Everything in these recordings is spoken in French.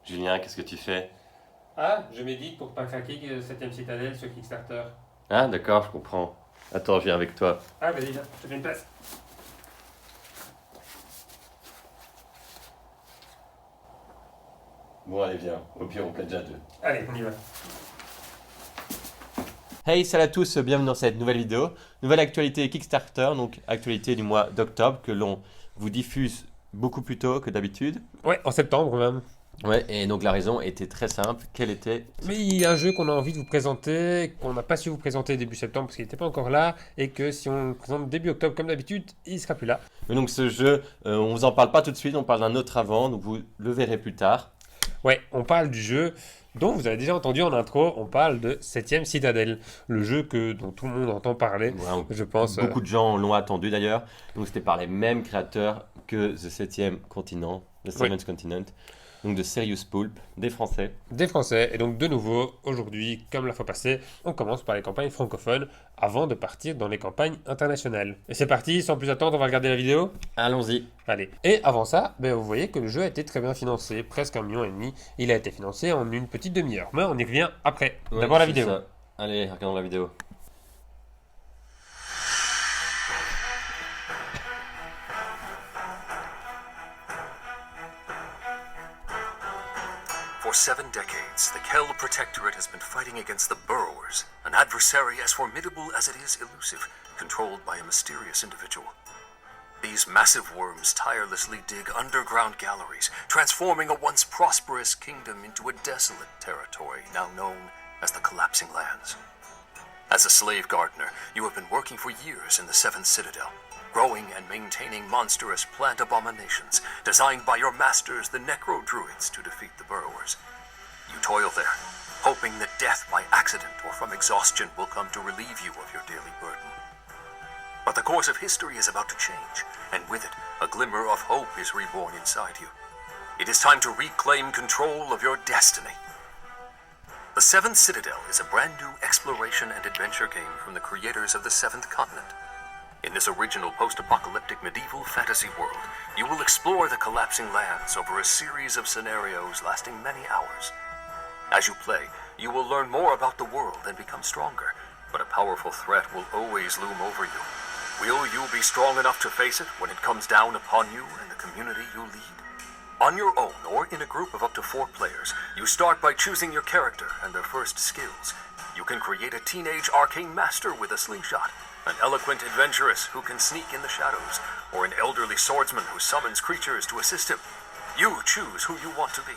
Julien, qu'est-ce que tu fais? Ah, je médite pour pas craquer 7ème citadelle sur Kickstarter. Ah, d'accord, je comprends. Attends, je viens avec toi. Ah, vas-y, viens, je te fais une place. Bon, allez, viens. Au pire, on plaît déjà deux. Allez, on y va. Hey, salut à tous, bienvenue dans cette nouvelle vidéo. Nouvelle actualité Kickstarter, donc actualité du mois d'octobre que l'on vous diffuse beaucoup plus tôt que d'habitude. Ouais, en septembre même. Ouais, et donc la raison était très simple. Quelle était... Mais il y a un jeu qu'on a envie de vous présenter, qu'on n'a pas su vous présenter début septembre parce qu'il n'était pas encore là, et que si on le présente début octobre comme d'habitude, il sera plus là. Mais donc ce jeu, on vous en parle pas tout de suite, on parle d'un autre avant, donc vous le verrez plus tard. Ouais, on parle du jeu dont vous avez déjà entendu en intro, on parle de 7ème citadelle. Le jeu dont tout le monde entend parler, Voilà, je pense. beaucoup de gens l'ont attendu d'ailleurs. Donc c'était par les mêmes créateurs que The Septième Continent, The Oui, Seventh Continent. Donc de Serious Poulp, des Français. des Français. Et donc de nouveau, aujourd'hui, comme la fois passée, on commence par les campagnes francophones avant de partir dans les campagnes internationales. Et c'est parti, sans plus attendre, on va regarder la vidéo. Allons-y. Allez. Et avant ça, vous voyez que le jeu a été très bien financé, presque 1,5 million. Il a été financé en une petite demi-heure. Mais on y revient après. Ouais, D'abord la c'est vidéo. ça. Allez, regardons la vidéo. For 7 decades, the Kell Protectorate has been fighting against the Burrowers, an adversary as formidable as it is elusive, controlled by a mysterious individual. These massive worms tirelessly dig underground galleries, transforming a once prosperous kingdom into a desolate territory now known as the Collapsing Lands. As a slave gardener, you have been working for years in the Seventh Citadel, growing and maintaining monstrous plant abominations designed by your masters, the Necro-Druids, to defeat the Burrowers. You toil there, hoping that death by accident or from exhaustion will come to relieve you of your daily burden. But the course of history is about to change, and with it, a glimmer of hope is reborn inside you. It is time to reclaim control of your destiny. The Seventh Citadel is a brand new exploration and adventure game from the creators of the Seventh Continent. In this original post-apocalyptic medieval fantasy world, you will explore the collapsing lands over a series of scenarios lasting many hours. As you play, you will learn more about the world and become stronger, but a powerful threat will always loom over you. Will you be strong enough to face it when it comes down upon you and the community you lead? On your own or in a group of up to 4 players, you start by choosing your character and their first skills. You can create a teenage arcane master with a slingshot, an eloquent adventuress who can sneak in the shadows, or an elderly swordsman who summons creatures to assist him. You choose who you want to be.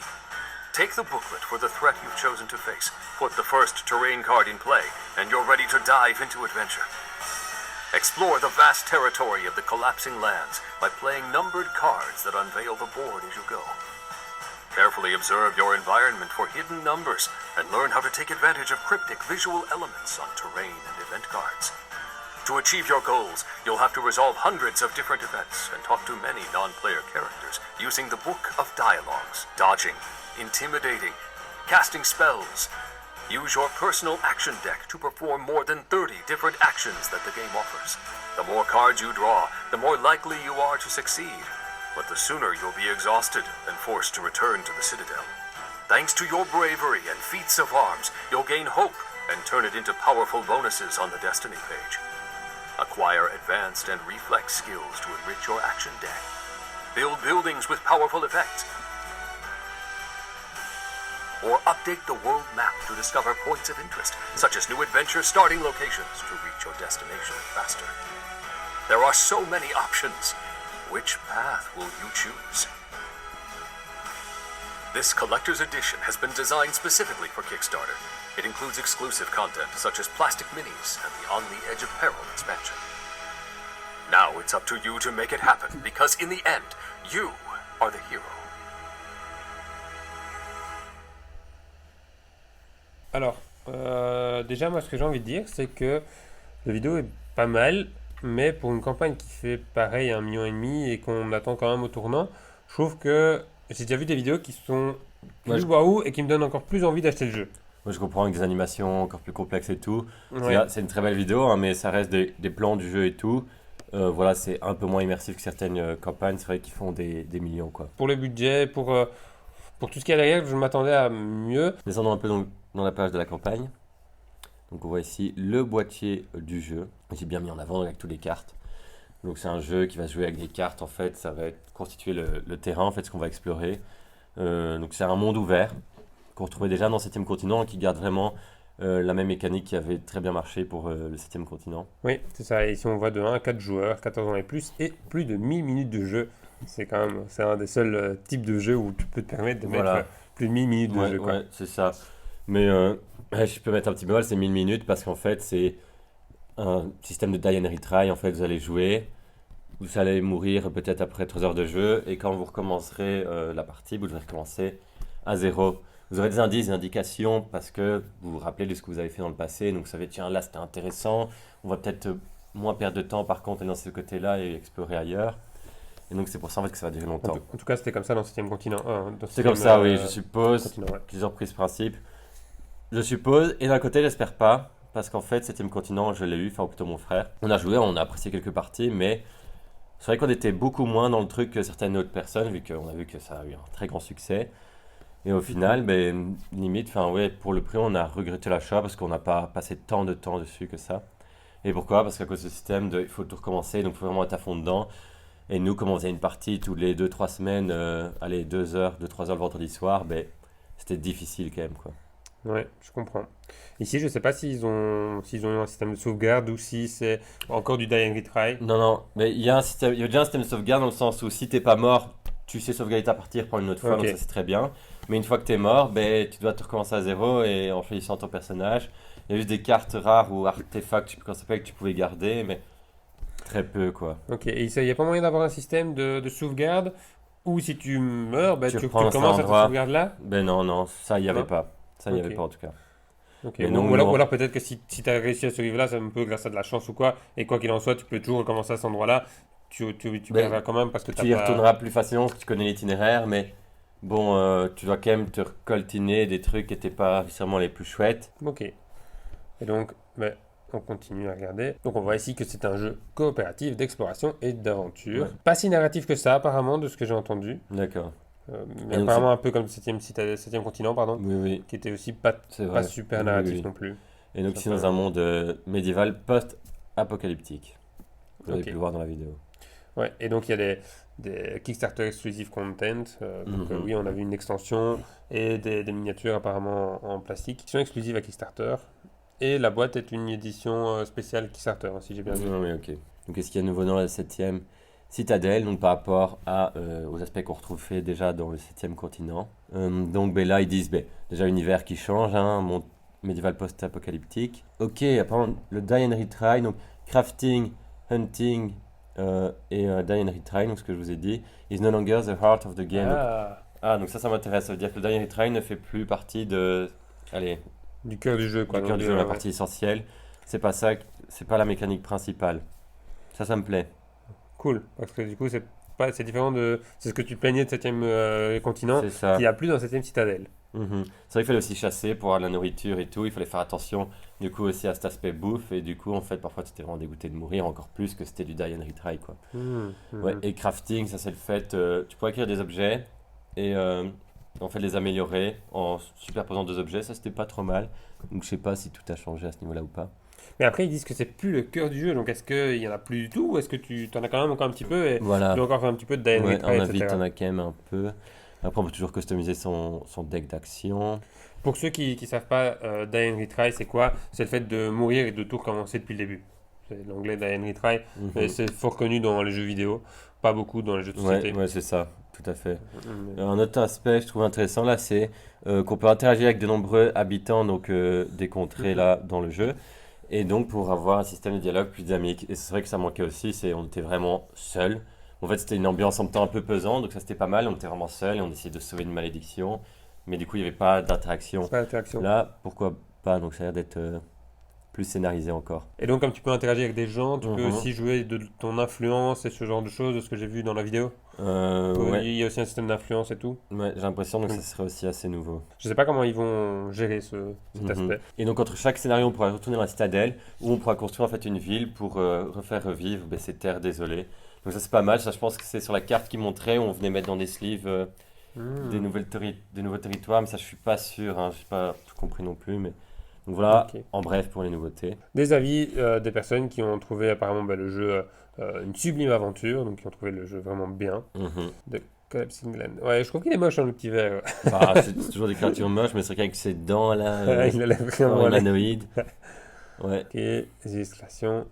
Take the booklet for the threat you've chosen to face, put the first terrain card in play, and you're ready to dive into adventure. Explore the vast territory of the Collapsing Lands by playing numbered cards that unveil the board as you go. Carefully observe your environment for hidden numbers and learn how to take advantage of cryptic visual elements on terrain and event cards. To achieve your goals, you'll have to resolve hundreds of different events and talk to many non-player characters using the Book of Dialogues, dodging, intimidating, casting spells. Use your personal action deck to perform more than 30 different actions that the game offers. The more cards you draw, the more likely you are to succeed, but the sooner you'll be exhausted and forced to return to the Citadel. Thanks to your bravery and feats of arms, you'll gain hope and turn it into powerful bonuses on the Destiny page. Acquire advanced and reflex skills to enrich your action deck. Build buildings with powerful effects. Or update the world map to discover points of interest, such as new adventure starting locations to reach your destination faster. There are so many options. Which path will you choose? This collector's edition has been designed specifically for Kickstarter. It includes exclusive content such as plastic minis and the On the Edge of Peril expansion. Now it's up to you to make it happen, because in the end, you are the hero. Alors, déjà, moi, ce que j'ai envie de dire, c'est que la vidéo est pas mal, mais pour une campagne qui fait pareil 1,5 million et qu'on attend quand même au tournant, je trouve que j'ai déjà vu des vidéos qui sont Moi, plus waouh et qui me donnent encore plus envie d'acheter le jeu. moi, je comprends avec des animations encore plus complexes et tout. Ouais. C'est une très belle vidéo, hein, mais ça reste des plans du jeu et tout. Voilà, c'est un peu moins immersif que certaines campagnes, c'est vrai qu'ils font des millions, quoi. Pour le budget, Pour tout ce qui est derrière, je m'attendais à mieux. Descendons un peu dans la page de la campagne. Donc on voit ici le boîtier du jeu. J'ai bien mis en avant avec toutes les cartes. Donc c'est un jeu qui va se jouer avec des cartes. En fait, ça va constituer le terrain, en fait, ce qu'on va explorer. Donc c'est un monde ouvert qu'on retrouvait déjà dans le 7e continent et qui garde vraiment la même mécanique qui avait très bien marché pour le 7e continent. Oui, c'est ça. Et ici, on voit de 1 à 4 joueurs, 14 ans et plus de 1000 minutes de jeu. C'est un des seuls types de jeux où tu peux te permettre de Voilà. mettre plus de 1000 minutes de jeu, quoi. Ouais, c'est ça. Mais je peux mettre un petit bémol, c'est 1000 minutes parce qu'en fait, c'est un système de die and retry. En fait, vous allez jouer, vous allez mourir peut-être après 3 heures de jeu, et quand vous recommencerez la partie, vous devrez recommencer à zéro. Vous aurez des indices, des indications parce que vous vous rappelez de ce que vous avez fait dans le passé, donc vous savez, tiens, là c'était intéressant, on va peut-être moins perdre de temps par contre aller dans ce côté-là et explorer ailleurs. Et donc c'est pour ça en fait que ça va durer longtemps. En tout cas, c'était comme ça dans le 7e continent. C'est comme ça, oui, je suppose. Continent, ouais. Plusieurs prises principe. Je suppose, et d'un côté, j'espère pas, parce qu'en fait, 7e continent, je l'ai eu, enfin, ou plutôt mon frère. On a joué, on a apprécié quelques parties, mais c'est vrai qu'on était beaucoup moins dans le truc que certaines autres personnes, vu qu'on a vu que ça a eu un très grand succès. Et au final, ben, limite, enfin, ouais, pour le prix, on a regretté l'achat parce qu'on n'a pas passé tant de temps dessus que ça. Et pourquoi? Parce qu'à cause du système, il faut tout recommencer, donc il faut vraiment être à fond dedans. Et nous, comme on faisait une partie tous les 2-3 semaines, allez, 2 heures, 2-3 heures le vendredi soir, ben, c'était difficile quand même, quoi. Ouais, je comprends. Ici, je sais pas s'ils ont eu un système de sauvegarde ou si c'est encore du die and retry. Non, non, mais il y a il y a déjà un système de sauvegarde dans le sens où si t'es pas mort, tu sais sauvegarder ta partie et reprendre une autre fois, Ok. donc ça c'est très bien. Mais une fois que t'es mort, ben, tu dois te recommencer à zéro et en choisissant ton personnage. Il y a juste des cartes rares ou artefacts, je sais plus comment ça s'appelle, que tu pouvais garder, mais très peu, quoi. Ok, et il n'y a pas moyen d'avoir un système de sauvegarde où si tu meurs, bah, Tu tu reprends à cet recommences à ta endroit. sauvegarde là? Ben non, non, ça il y avait Non. pas. Ça il y Ok. avait pas en tout cas. Ok, Mais ou, non, ou alors, non. ou alors peut-être que si tu as réussi à survivre là, c'est un peu grâce à de la chance ou quoi, et quoi qu'il en soit, tu peux toujours recommencer à cet endroit-là, tu Ben, perdras quand même parce que Tu y t'as pas... retourneras plus facilement si tu connais l'itinéraire, mais bon, tu dois quand même te recoltiner des trucs qui n'étaient pas nécessairement les plus chouettes. Ok, et donc, bah, on continue à regarder. Donc on voit ici que c'est un jeu coopératif d'exploration et d'aventure. Ouais. Pas si narratif que ça apparemment, de ce que j'ai entendu. D'accord. Mais Et donc, apparemment un peu comme le 7e continent, pardon, Oui, oui, qui était aussi pas c'est vrai. super Oui, narratif oui. non plus. Et donc, Ça c'est peut- dans un monde médiéval post-apocalyptique. Vous avez Ok. pu le voir dans la vidéo. Ouais, et donc il y a des Kickstarter exclusive content. Donc Mhm. oui, on a vu une extension et des miniatures apparemment en plastique qui sont exclusives à Kickstarter. Et la boîte est une édition spéciale Kickstarter, hein, si j'ai bien vu. Oui, ok. Donc, qu'est-ce qu'il y a de nouveau dans la 7e citadelle, donc par rapport aux aspects qu'on retrouve fait déjà dans le 7e continent. Donc, ben, là, ils disent déjà l'univers qui change, hein, un monde médiéval post-apocalyptique. Ok, apparemment, le die and retry, donc crafting, hunting et die and retry, donc ce que je vous ai dit, is no longer the heart of the game. Donc ça m'intéresse. Ça veut dire que le die and retry ne fait plus partie de. Allez, Du cœur du jeu, quoi. du cœur donc, du jeu, la ouais. partie essentielle. C'est pas ça, c'est pas la mécanique principale. Ça me plaît. Cool, parce que du coup, c'est différent de. C'est ce que tu plaignais de 7e continent, C'est ça. qu'il n'y a plus dans 7e citadelle. Mhm. C'est vrai qu'il fallait aussi chasser pour avoir de la nourriture et tout. Il fallait faire attention du coup aussi à cet aspect bouffe. Et du coup, en fait, parfois, tu étais vraiment dégoûté de mourir encore plus que c'était du die and retry, quoi. Ouais, et crafting, ça c'est le fait, tu pourrais écrire des objets et en fait les améliorer en superposant deux objets, ça c'était pas trop mal. Donc je sais pas si tout a changé à ce niveau-là ou pas. Mais après, ils disent que c'est plus le cœur du jeu, donc est-ce qu'il y en a plus du tout, ou est-ce que tu en as quand même encore un petit peu et Voilà, tu dois encore faire un petit peu de die and ouais, retry, en invite, etc. on a quand même un peu. Après, on peut toujours customiser son deck d'action. Pour ceux qui ne savent pas, die and retry, c'est quoi? C'est le fait de mourir et de tout recommencer depuis le début. C'est l'anglais die and retry, Mhm. et c'est fort connu dans les jeux vidéo, pas beaucoup dans les jeux de Ouais, société. ouais, c'est ça, tout à fait. Mais- Un autre aspect, je trouve intéressant là, c'est qu'on peut interagir avec de nombreux habitants donc, des contrées là dans le jeu. Et donc pour avoir un système de dialogue plus dynamique. Et c'est vrai que ça manquait aussi, on était vraiment seul. En fait, c'était une ambiance en même temps un peu pesante, donc ça c'était pas mal. On était vraiment seul et on essayait de sauver une malédiction. Mais du coup, il n'y avait pas d'interaction. Pas d'interaction. Là, pourquoi pas? Donc ça a l'air d'être plus scénarisé encore. Et donc, comme tu peux interagir avec des gens, tu peux Mhm. aussi jouer de ton influence et ce genre de choses, de ce que j'ai vu dans la vidéo. Ouais, Il y a aussi un système d'influence et tout. ouais, j'ai l'impression donc Mm. ça serait aussi assez nouveau. Je sais pas comment ils vont gérer cet Mhm. aspect. Et donc entre chaque scénario, on pourra retourner dans la citadelle où on pourra construire en fait une ville pour refaire revivre ces terres désolées. Donc ça c'est pas mal, ça je pense que c'est sur la carte qui montrait où on venait mettre dans des sleeves des nouveaux territoires, mais ça je suis pas sûr, hein, j'ai pas tout compris non plus, mais donc voilà, Ok. en bref pour les nouveautés. Des avis des personnes qui ont trouvé apparemment le jeu une sublime aventure, donc qui ont trouvé le jeu vraiment bien. Mhm. De Collapsing Glen. Ouais, je trouve qu'il est moche, hein, le petit verre. Bah, c'est toujours des créatures moches, mais c'est vrai qu'avec ses dents là, Il a l'air vraiment genre laid. humanoïdes. Ouais. Ok, les illustrations.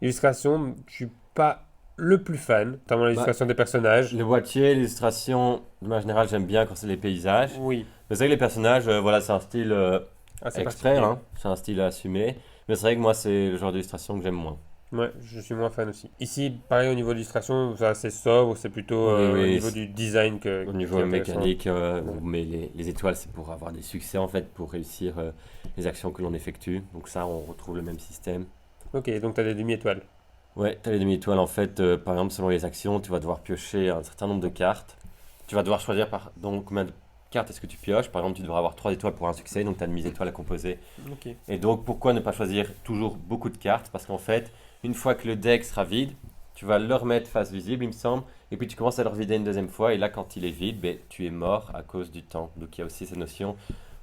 Illustration, je suis pas le plus fan, notamment l'illustration des personnages. Le boîtier, l'illustration, de manière générale, j'aime bien quand c'est les paysages. Oui, Mais c'est vrai que les personnages, voilà, c'est un style assez exprès, particulier. hein, c'est un style assumé. Mais c'est vrai que moi, c'est le genre d'illustration que j'aime moins. Ouais, je suis moins fan aussi. Ici, pareil au niveau de l'illustration, c'est assez sobre, c'est plutôt Oui, au oui, niveau c'est- du design Au qui niveau est intéressant. mécanique, mais les étoiles, c'est pour avoir des succès, en fait, pour réussir les actions que l'on effectue. Donc ça, on retrouve le même système. Ok, donc t'as des demi-étoiles. Ouais, tu as les demi-étoiles, en fait, par exemple, selon les actions, tu vas devoir piocher un certain nombre de cartes. Tu vas devoir choisir donc combien de cartes est-ce que tu pioches. Par exemple, tu devras avoir 3 étoiles pour un succès, donc tu as demi-étoile à composer. Ok. Et donc, pourquoi ne pas choisir toujours beaucoup de cartes? Parce qu'en fait, une fois que le deck sera vide, tu vas le remettre face visible, il me semble, et puis tu commences à le revider une deuxième fois, et là, quand il est vide, ben, tu es mort à cause du temps. Donc, il y a aussi cette notion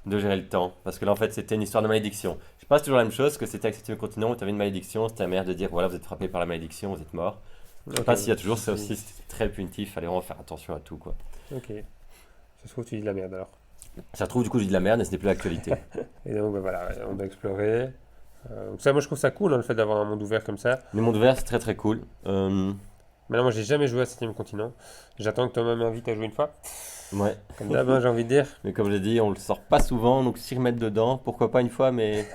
de gérer le temps. Parce que là, en fait, c'était une histoire de malédiction. Je sais pas, c'est toujours la même chose que c'était avec 7 continent où tu avais une malédiction, c'était la manière de dire, voilà, vous êtes frappé par la malédiction, vous êtes mort. Je sais Ok, pas s'il y a toujours ça si- aussi, c'est très punitif, fallait vraiment faire attention à tout, quoi. Ok. Ça se trouve, tu dis de la merde alors. Ça se trouve, du coup, je dis de la merde, et ce n'est plus l'actualité. Et donc, ben voilà, on va explorer. Donc ça, moi, je trouve ça cool, hein, le fait d'avoir un monde ouvert comme ça. Le monde ouvert, c'est très très cool. Maintenant, moi, j'ai jamais joué à 7ème continent. J'attends que Thomas m'invite à jouer une fois. Ouais. Comme d'hab, hein, j'ai envie de dire. Mais comme je l'ai dit, on le sort pas souvent, donc s'y remettre dedans, pourquoi pas une fois, mais.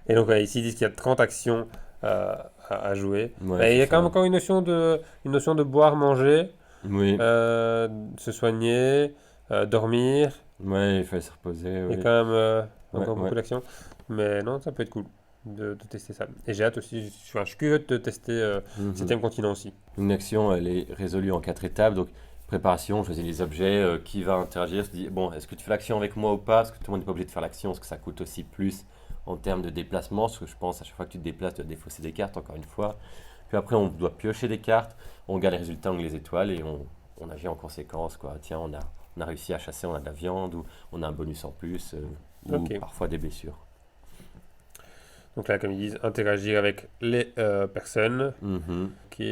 Et donc, ouais, ici, ils disent qu'il y a 30 actions à jouer. Ouais, Et il y a c'est quand même ça. encore une notion de boire, manger, Oui, se soigner, dormir. ouais, il fallait se reposer. Il y a Oui. quand même Ouais, encore beaucoup ouais. d'actions. Mais non, ça peut être cool de tester ça. Et j'ai hâte aussi, je suis curieux de tester Mhm. 7ème continent aussi. Une action, elle est résolue en 4 étapes. Donc, préparation, on choisit les objets, qui va interagir, se dit, bon, est-ce que tu fais l'action avec moi ou pas? Parce que tout le monde n'est pas obligé de faire l'action, parce que ça coûte aussi plus en termes de déplacement. Parce que je pense, à chaque fois que tu te déplaces, tu dois défausser des cartes, encore une fois. Puis après, on doit piocher des cartes, on regarde les résultats, on les étoiles et on agit en conséquence, quoi. Tiens, on a réussi à chasser, on a de la viande, ou on a un bonus en plus, ou Ok. parfois des blessures. Donc là, comme ils disent, interagir avec les personnes. Mhm. Ok.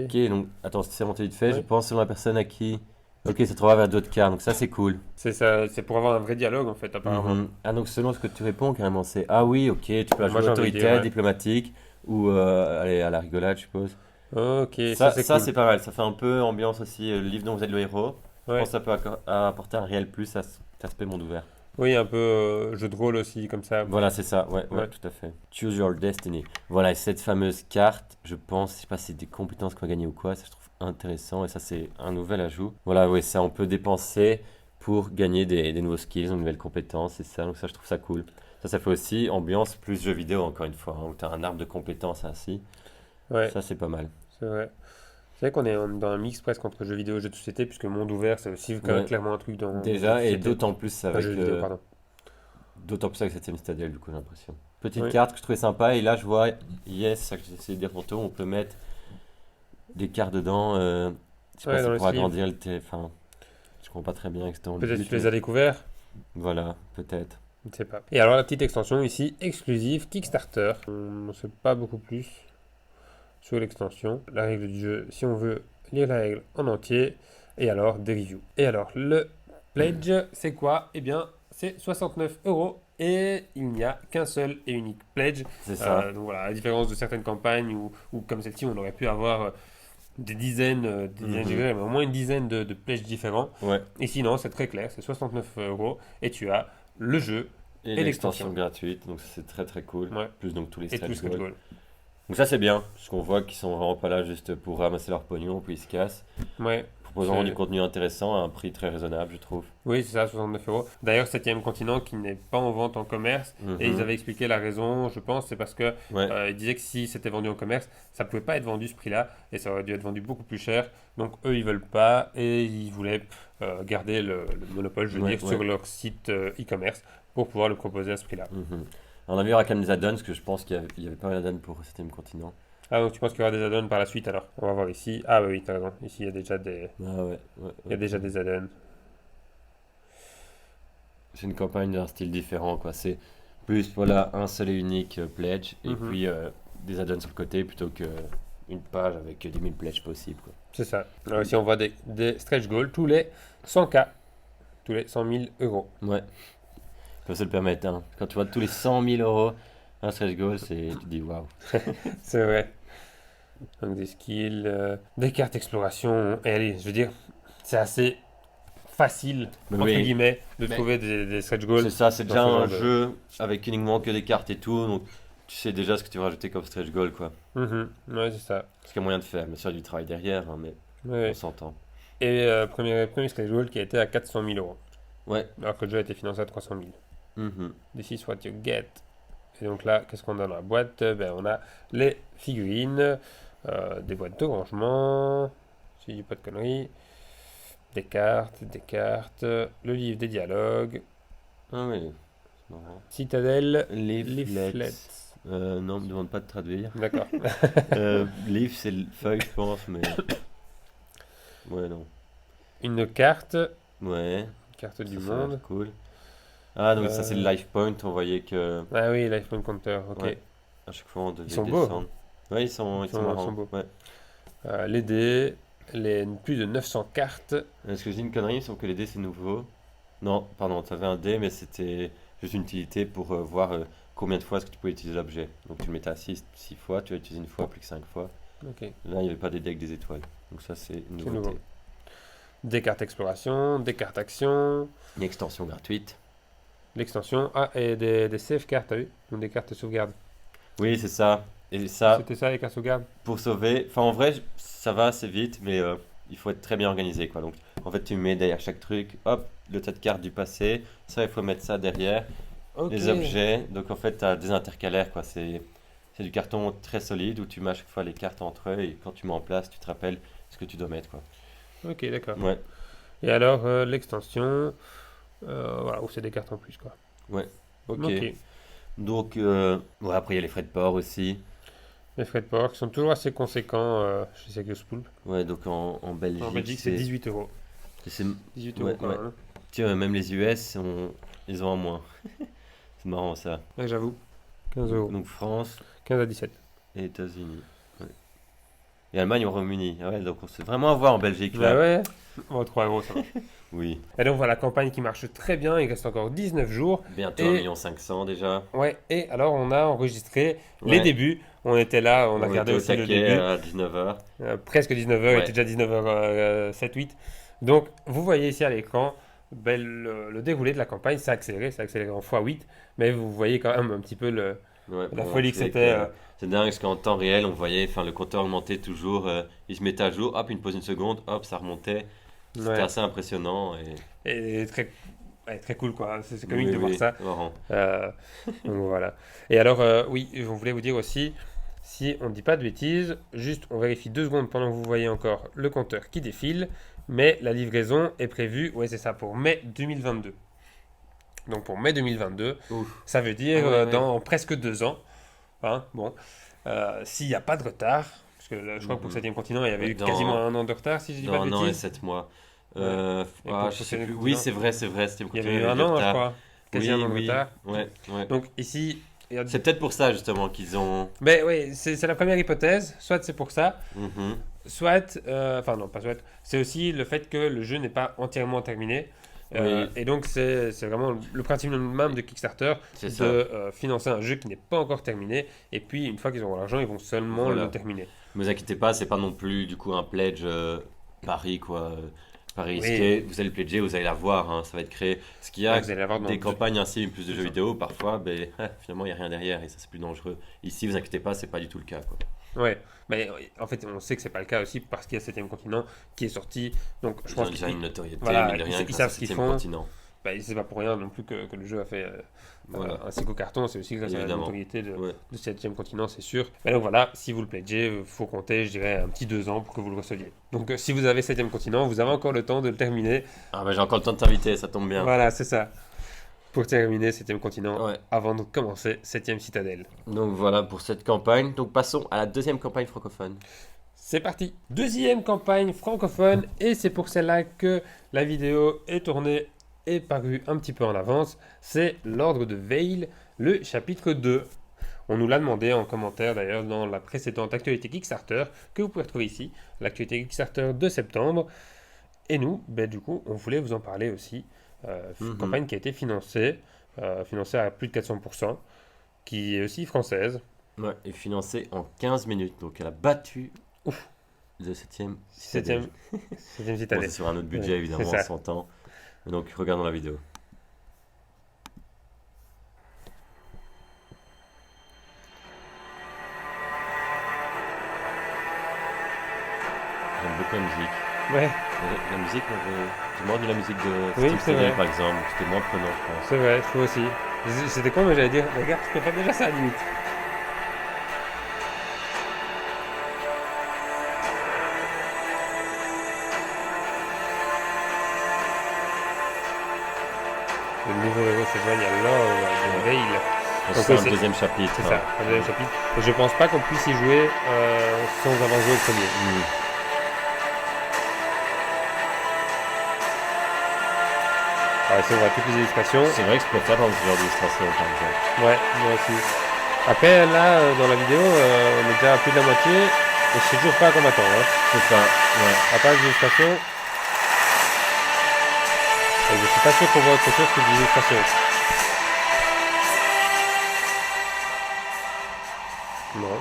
Ok, donc attends, c'est monté vite fait. Je Ouais. pense selon la personne à qui. Ok, ça te renvoie vers d'autres cartes, donc ça c'est cool. C'est ça, c'est pour avoir un vrai dialogue en fait, apparemment. Mhm. Ah, donc selon ce que tu réponds, carrément, c'est ah oui, ok, tu peux la Moi, jouer j'ai envie de dire, autoritaire, ouais. diplomatique, ou aller à la rigolade, je suppose. Ok, Ça, c'est ça cool. c'est pas mal, ça fait un peu ambiance aussi, le livre dont vous êtes le héros. Je Ouais. pense que ça peut apporter un réel plus à cet aspect monde ouvert. Oui, un peu jeu de rôle aussi, comme ça. Voilà, c'est ça, ouais, ouais, Ouais. tout à fait. Choose your destiny. Voilà, et cette fameuse carte, je pense, je sais pas si c'est des compétences qu'on va gagner ou quoi, ça je trouve intéressant, et ça c'est un nouvel ajout. Voilà, ouais, ça on peut dépenser pour gagner des nouveaux skills, de nouvelles compétences, c'est ça, donc ça je trouve ça cool. Ça fait aussi ambiance plus jeu vidéo, encore une fois, hein, où tu as un arbre de compétences ainsi. Ouais, Ça c'est pas mal. c'est vrai. C'est vrai qu'on est dans un mix presque entre jeux vidéo et jeux de société, puisque monde ouvert, c'est aussi quand même Ouais. clairement un truc dans Déjà, jeux de et société. d'autant plus avec Jeux vidéo, pardon. d'autant plus avec 7ème Citadel, du coup, j'ai l'impression. Petite Oui. carte que je trouvais sympa, et là je vois, yes, c'est ça que j'essaie de dire tantôt, on peut mettre des cartes dedans. Je sais Ouais, pas, dans c'est le pour sleeve. agrandir le Enfin, je comprends pas très bien exactement le Peut-être but, tu les mais as découverts, voilà, peut-être. je ne sais pas. Et alors la petite extension ici, exclusive Kickstarter. On ne sait pas beaucoup plus sur l'extension. La règle du jeu, si on veut lire la règle en entier, et alors des reviews. Et alors le pledge, c'est quoi? Eh bien, c'est 69 € et il n'y a qu'un seul et unique pledge. C'est ça. Donc voilà, à la différence de certaines campagnes où comme celle-ci, on aurait pu avoir des dizaines, Mhm. mais au moins une dizaine de pledges différents. Ouais. Et sinon, c'est très clair, c'est 69 € et tu as le jeu Et Et l'extension l'extension. gratuite, donc ça, c'est très très cool. Ouais. Plus donc tous les et stretch tout ce que tu goals. veux. Donc ça c'est bien, parce qu'on voit qu'ils sont vraiment pas là juste pour ramasser leur pognon, puis ils se cassent. Ouais, Proposant C'est- du contenu intéressant à un prix très raisonnable, je trouve. oui, c'est ça, 69 €. D'ailleurs, 7ème continent qui n'est pas en vente en commerce. Et ils Mhm. avaient expliqué la raison, je pense, c'est parce que Ouais. ils disaient que si c'était vendu en commerce, ça pouvait pas être vendu ce prix-là et ça aurait dû être vendu beaucoup plus cher. Donc eux, ils veulent pas et ils voulaient garder le monopole, je veux Ouais, dire, ouais. sur leur site e-commerce pour pouvoir le proposer à ce prix-là. Mhm. On a vu, il y aura quand même des add-ons, parce que je pense qu'il y avait pas mal d'add-ons pour 7ème continent. Ah, donc tu penses qu'il y aura des add-ons par la suite alors? On va voir ici. Ah, bah oui, t'as raison. Ici, il y a déjà des, Ah ouais, ouais, il y a déjà des add-ons. c'est une campagne d'un style différent, quoi. C'est plus, voilà, un seul et unique pledge, et Mhm. puis des add-ons sur le côté, plutôt qu'une page avec 10 000 pledges possibles, quoi. C'est ça. Alors ici, on voit des stretch goals tous les 100K, tous les 100 000 euros. Ouais, ils peuvent se le permettre, hein. Quand tu vois tous les 100 000 euros, un stretch goal, tu te dis waouh. C'est vrai. Donc des skills, des cartes exploration. Et allez, je veux dire, c'est assez facile, Mais entre oui. guillemets, de Mais- trouver des stretch goals. C'est ça, c'est dans déjà ce un genre de- jeu avec uniquement que des cartes et tout, donc tu sais déjà ce que tu vas rajouter comme stretch goal, quoi. Mhm. Ouais, c'est ça. Ce qu'il y a moyen de faire, mais ça, il y a du travail derrière, hein, mais Ouais. on s'entend. Et premier stretch goal qui a été à 400 000 euros. Ouais. Alors que le jeu a été financé à 300 000. Mhm. This is what you get. Et donc là, qu'est-ce qu'on a dans la boîte? Ben, on a les figurines, des boîtes de rangement, si je dis pas de conneries, des cartes, le livre des dialogues, Ah oui, c'est marrant. Citadelle, Leaflet. leaflet. Non, me demande pas de traduire. D'accord. Leaf, c'est le feuille, je pense, mais. Ouais, non. Une carte Ouais, du ça a l'air monde. cool. Ah, donc ça, c'est le Euh. life point. On voyait que Ah oui, l'iPhone Counter, ok. Ouais. à chaque fois, on devait Ils sont beaux. descendre. Ouais, ils sont marrants. beaux. Ouais. Les dés, plus de 900 cartes. Est-ce que j'ai une connerie? Il me semble que les dés, c'est nouveau. Non, pardon, tu avais un dé, mais c'était juste une utilité pour voir combien de fois est-ce que tu pouvais utiliser l'objet. Donc tu le mettais à 6 fois, tu l'as utilisé une fois, plus que 5 fois. Ok. Là, il n'y avait pas des dés avec des étoiles. Donc ça, c'est une C'est nouveauté. nouveau. Des cartes exploration, des cartes action, Une extension gratuite. l'extension. Ah, et des save cartes, t'as vu? Donc des cartes de sauvegarde. Oui, c'est ça. Et ça, C'était ça les cartes sauvegarde? pour sauver, enfin en vrai, ça va assez vite, mais il faut être très bien organisé, quoi. Donc en fait, tu mets derrière chaque truc, hop, le tas de cartes du passé. Ça, il faut mettre ça derrière. Ok. Les objets. Donc en fait, tu as des intercalaires, quoi. C'est du carton très solide où tu mets à chaque fois les cartes entre eux et quand tu mets en place, tu te rappelles ce que tu dois mettre, quoi. Ok, d'accord. Ouais. Et alors, l'extension, voilà, où c'est des cartes en plus, quoi. Ok. Ok. Donc, ouais, après, il y a les frais de port aussi. Les frais de port qui sont toujours assez conséquents chez Serious Poulp. Ouais, donc en Belgique. En Belgique, c'est 18 euros. c'est- 18 Ouais, euros quand ouais. même. Tiens, même les US, ils ont en moins. C'est marrant ça. Ouais, j'avoue. 15 euros. Donc France 15 à 17. et États-Unis. Ouais. Et Allemagne au Royaume-Uni. Ah ouais, donc on sait vraiment avoir en Belgique Bah là. ouais. Oh, 3 euros, ça va. Oui. Et donc voilà, campagne qui marche très bien. Il reste encore 19 jours. Bientôt Et- 1 500 000 déjà. Ouais, et alors on a enregistré les Ouais. débuts. On était là, on a regardé était au aussi le taquet début. à 19h. Presque 19h, il Ouais. était déjà 19h07, 8. Donc vous voyez ici à l'écran ben, le déroulé de la campagne, c'est accéléré en x8. Mais vous voyez quand même un petit peu Ouais, la pour folie que montrer c'était. C'est dingue parce qu'en temps réel, on voyait le compteur augmentait toujours. Il se mettait à jour, hop, il me pose une seconde, hop, ça remontait. C'était Ouais. assez impressionnant. Et très, ouais, très cool quoi. C'est comique Oui, de voir oui, ça. marrant. Donc voilà. Et alors, oui, je voulais vous dire aussi, si on ne dit pas de bêtises, juste on vérifie 2 secondes pendant que vous voyez encore le compteur qui défile, mais la livraison est prévue, ouais c'est ça, pour mai 2022. Donc pour mai 2022, Ouf. ça veut dire Ah ouais, ouais. dans presque 2 ans. Hein, bon, s'il n'y a pas de retard, parce que là, je crois que pour le 7e continent, il y avait eu Dans- quasiment 1 an de retard, si je dis pas Dans de 1 an et bêtises. 7 mois. Et Ah, pour je sais Septième plus. continent. Oui, c'est vrai, c'était Il y avait eu 1 an, je crois. Quasi Oui, un an de oui. retard. Ouais, ouais. Donc ici, il y a C'est peut-être pour ça justement qu'ils ont. ben oui, c'est la première hypothèse. Soit c'est pour ça, Mhm. soit, enfin non, pas soit. C'est aussi le fait que le jeu n'est pas entièrement terminé. Oui. Et donc c'est vraiment le principe même de Kickstarter C'est de ça. financer un jeu qui n'est pas encore terminé. Et puis une fois qu'ils auront l'argent, ils vont seulement Voilà. le terminer. Ne vous inquiétez pas, c'est pas non plus du coup un pledge pari quoi. Pari Oui. risqué. Vous allez pledger, vous allez l'avoir, hein, ça va être créé. Ce qu'il y a Vous allez avoir dans des le- campagnes ainsi, plus de C'est jeux ça. vidéo, parfois, ben, finalement il n'y a rien derrière et ça c'est plus dangereux. Ici, vous inquiétez pas, c'est pas du tout le cas quoi. Ouais, mais en fait, on sait que c'est pas le cas aussi parce qu'il y a 7e continent qui est sorti. Donc je Ils pense ont déjà qu'ils une notoriété, voilà, mine de rien, ils grâce savent au ce qu'ils 7e font. continent. bah, c'est pas pour rien non plus que le jeu a fait Voilà. ainsi qu'au carton, c'est aussi grâce à la Évidemment. notoriété de, Ouais. de 7e continent, c'est sûr. Mais donc voilà, si vous le pledgez, il faut compter, je dirais, un petit 2 ans pour que vous le receviez. Donc si vous avez 7e continent, vous avez encore le temps de le terminer. Ah bah j'ai encore le temps de t'inviter, ça tombe bien. Voilà, c'est ça. Pour terminer 7e continent, Ouais. avant de commencer 7e citadelle. Donc voilà pour cette campagne. Donc passons à la deuxième campagne francophone. C'est parti. 2e campagne francophone, et c'est pour celle-là que la vidéo est tournée est paru un petit peu en avance, c'est l'Ordre de Veil, le chapitre 2. On nous l'a demandé en commentaire d'ailleurs dans la précédente actualité Kickstarter, que vous pouvez retrouver ici, l'actualité Kickstarter de septembre. Et nous, du coup, on voulait vous en parler aussi. Campagne qui a été financée à plus de 400%, qui est aussi française. Ouais, et financé en 15 minutes. Donc elle a battu le 7ème Septième Bon, citadelle. c'est sur un autre budget, Ouais, évidemment, c'est on ça. s'entend. Donc regardons la vidéo. J'aime beaucoup la musique. Ouais, La musique, j'ai moins de la musique de Oui, Steve c'est Seagal, vrai. par exemple. C'était moins prenant, je pense. c'est vrai, je trouve aussi. C'était con, mais j'allais dire, regarde, tu peux faire déjà ça à la limite. Le nouveau héros se joigne à l'ordre de Veil. On Donc, sent c'est- le deuxième chapitre. C'est hein. ça, le deuxième chapitre. Et je pense pas qu'on puisse y jouer sans avoir joué au premier. Mm. Alors ici, on voit toutes les illustrations. C'est vrai que je préfère dans ce genre d'illustration, par exemple. Ouais, moi aussi. Après, là, dans la vidéo, on est déjà à plus de la moitié. Et je sais toujours pas à quoi m'attendre. Hein. C'est ça, ouais. À part les illustrations. Et je suis pas sûr qu'on voit autre chose que des illustrations. Non.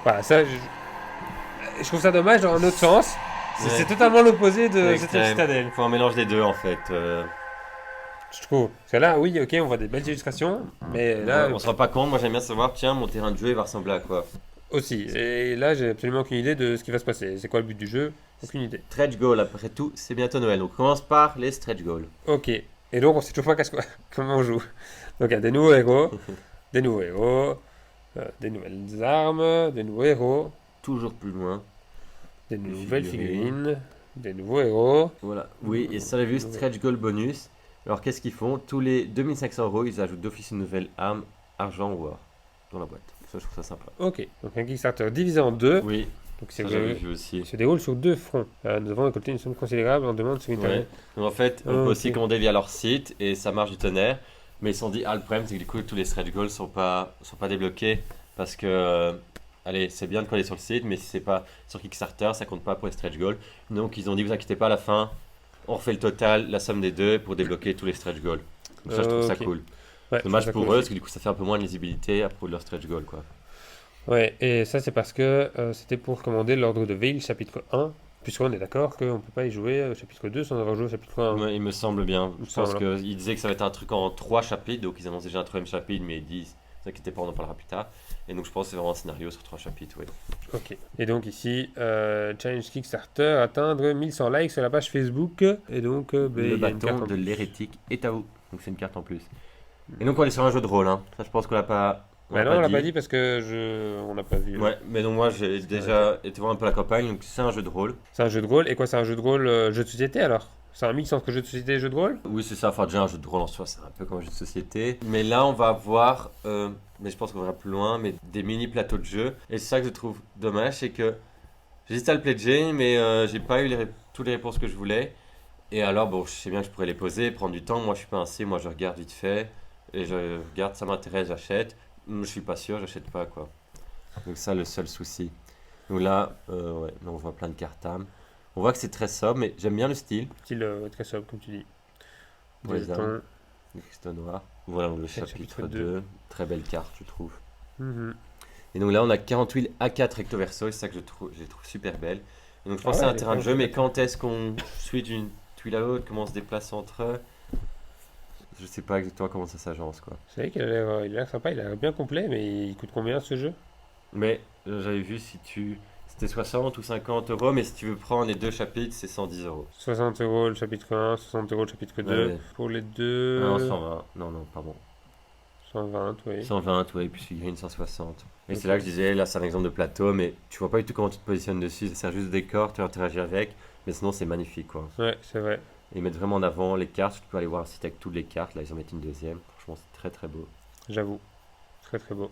Voilà, ça, je trouve ça dommage dans un autre sens. Ouais. C'est totalement l'opposé de C'est cette extrême. citadelle. Faut un mélange des deux, en fait. Je trouve. Parce que là, oui, ok, on voit des belles illustrations. Mais là, On se rend pas compte, moi j'aime bien savoir, tiens, mon terrain de jeu il va ressembler à quoi. aussi. Et là, j'ai absolument aucune idée de ce qui va se passer. C'est quoi le but du jeu? Aucune idée. Stretch goal, après tout, c'est bientôt Noël. Donc on commence par les stretch goals. Ok. Et donc, on sait toujours pas comment on joue. Donc, il y a des nouveaux héros, des nouveaux héros, des nouvelles armes, des nouveaux héros, Toujours plus loin. des Des nouvelles figurines. figurines, des nouveaux héros. Voilà. Oui, et ça, j'ai vu stretch goal bonus. Alors qu'est-ce qu'ils font? Tous les 2500 €, ils ajoutent d'office une nouvelle arme, argent ou or dans la boîte. Ça, je trouve ça sympa. Ok. Donc, un Kickstarter divisé en deux. Oui, Donc, ça j'avais vu aussi. il se déroule sur deux fronts. Nous avons récolté une somme considérable en demande sur Ouais. Internet. Donc en fait, on Ah, peut ok. aussi commander via leur site et ça marche du tonnerre. Mais ils se sont dit, le problème c'est que du coup, tous les stretch goals sont pas débloqués parce que, allez, c'est bien de coller sur le site, mais si c'est pas sur Kickstarter, ça compte pas pour les stretch goals. Donc ils ont dit, vous inquiétez pas, à la fin, on refait le total, la somme des deux pour débloquer tous les stretch goals. Donc ça, je trouve ça Ok. cool. Ouais, C'est dommage je trouve ça pour cool eux aussi. parce que du coup, ça fait un peu moins de lisibilité à propos de leur stretch goal, quoi. Ouais, et ça c'est parce que c'était pour commander l'ordre de Veil chapitre 1, puisqu'on est d'accord qu'on ne peut pas y jouer au chapitre 2 sans avoir joué au chapitre 1. Ouais, il me semble bien. Il me Je pense semble. qu'ils disaient que ça va être un truc en 3 chapitres, donc ils annoncent déjà un 3ème chapitre, mais ils disent, ne vous inquiétez pas, on en parlera plus tard. Et donc je pense que c'est vraiment un scénario sur 3 chapitres, oui. Ok. Et donc ici, challenge Kickstarter, atteindre 1100 likes sur la page Facebook. Et donc, il Le y a une carte bâton en de plus. l'hérétique est à vous. Donc c'est une carte en plus. Et donc on est sur un jeu de rôle, hein. Ça je pense qu'on l'a pas. Bah non, on l'a pas dit parce que on n'a pas vu. Ouais, mais donc moi j'ai déjà été voir un peu la campagne, donc c'est un jeu de rôle. C'est un jeu de rôle. Et quoi, c'est un jeu de rôle jeu de société alors? C'est un mix entre jeu de société et jeu de rôle? Oui, c'est ça, enfin déjà un jeu de rôle en soi, c'est un peu comme un jeu de société. Mais là on va voir, mais je pense qu'on verra plus loin, mais des mini plateaux de jeu. Et c'est ça que je trouve dommage, c'est que j'hésite à le pledger, mais j'ai pas eu toutes les réponses que je voulais. Et alors, bon, je sais bien que je pourrais les poser, prendre du temps. Moi, je suis pas ainsi, moi, je regarde vite fait. Et je regarde, ça m'intéresse, j'achète. Je suis pas sûr, j'achète pas, quoi. Donc, ça, le seul souci. Donc là, ouais, on voit plein de cartes âmes. On voit que c'est très sobre, mais j'aime bien le style. Style très sobre, comme tu dis. Pour Des les jetons. âmes, le cristaux noir. Voilà, donc le Et le chapitre chapitre 2. Très belle carte, je trouve. Mhm. Et donc là, on a 48 A4 recto verso, et c'est ça que je les trouve super belle. Et donc je pense Ah que c'est ouais, un elle est terrain de vraiment jeu, mais super. quand est-ce qu'on switch d'une tuile à l'autre, comment on se déplace entre eux, je sais pas exactement comment ça s'agence, quoi. C'est vrai qu'il a l'air sympa, il a l'air bien complet, mais il coûte combien ce jeu? Mais j'avais vu c'était 60 ou 50 euros, mais si tu veux prendre les deux chapitres, c'est 110 euros. 60 € le chapitre 1, 60 € le chapitre 2. Ouais. Pour les deux, Non, 120, non, pardon. 120, oui. 120, ouais, et puis figurine 160. Et Ok. c'est là que je disais, là c'est un exemple de plateau, mais tu vois pas du tout comment tu te positionnes dessus, ça sert juste de décor, tu interagis avec, mais sinon c'est magnifique, quoi. Ouais, c'est vrai. Et ils mettent vraiment en avant les cartes, tu peux aller voir un site avec toutes les cartes, là ils en mettent une deuxième, franchement c'est très très beau. J'avoue. Très très beau.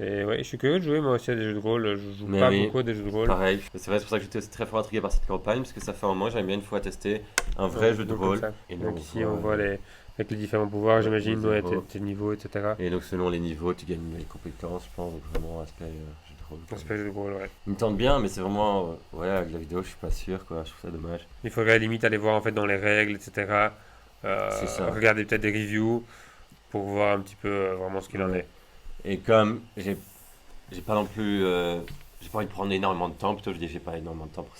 Et ouais, je suis curieux de jouer moi aussi à des jeux de rôle. Je joue Mais pas oui. beaucoup à des jeux de rôle. Pareil, c'est vrai, c'est pour ça que j'étais aussi très fort intrigué par cette campagne, parce que ça fait un moment que j'aimerais bien une fois tester un vrai Ouais, jeu de donc comme rôle. ça. Et Donc donc, ici, on voit avec les différents pouvoirs, j'imagine, les ouais, niveaux. tes niveaux, etc. Et donc selon les niveaux, tu gagnes des compétences, je pense, donc vraiment aspect jeu de rôle. Un espèce de jeu de rôle, ouais. Il me tente bien, mais c'est vraiment, ouais, avec la vidéo, je suis pas sûr, quoi, je trouve ça dommage. Il faudrait à la limite aller voir en fait dans les règles, etc. C'est ça. Regarder peut-être des reviews pour voir un petit peu vraiment ce qu'il en Ouais. est. Et comme j'ai pas non plus, j'ai pas envie de prendre énormément de temps, plutôt je dis j'ai pas énormément de temps pour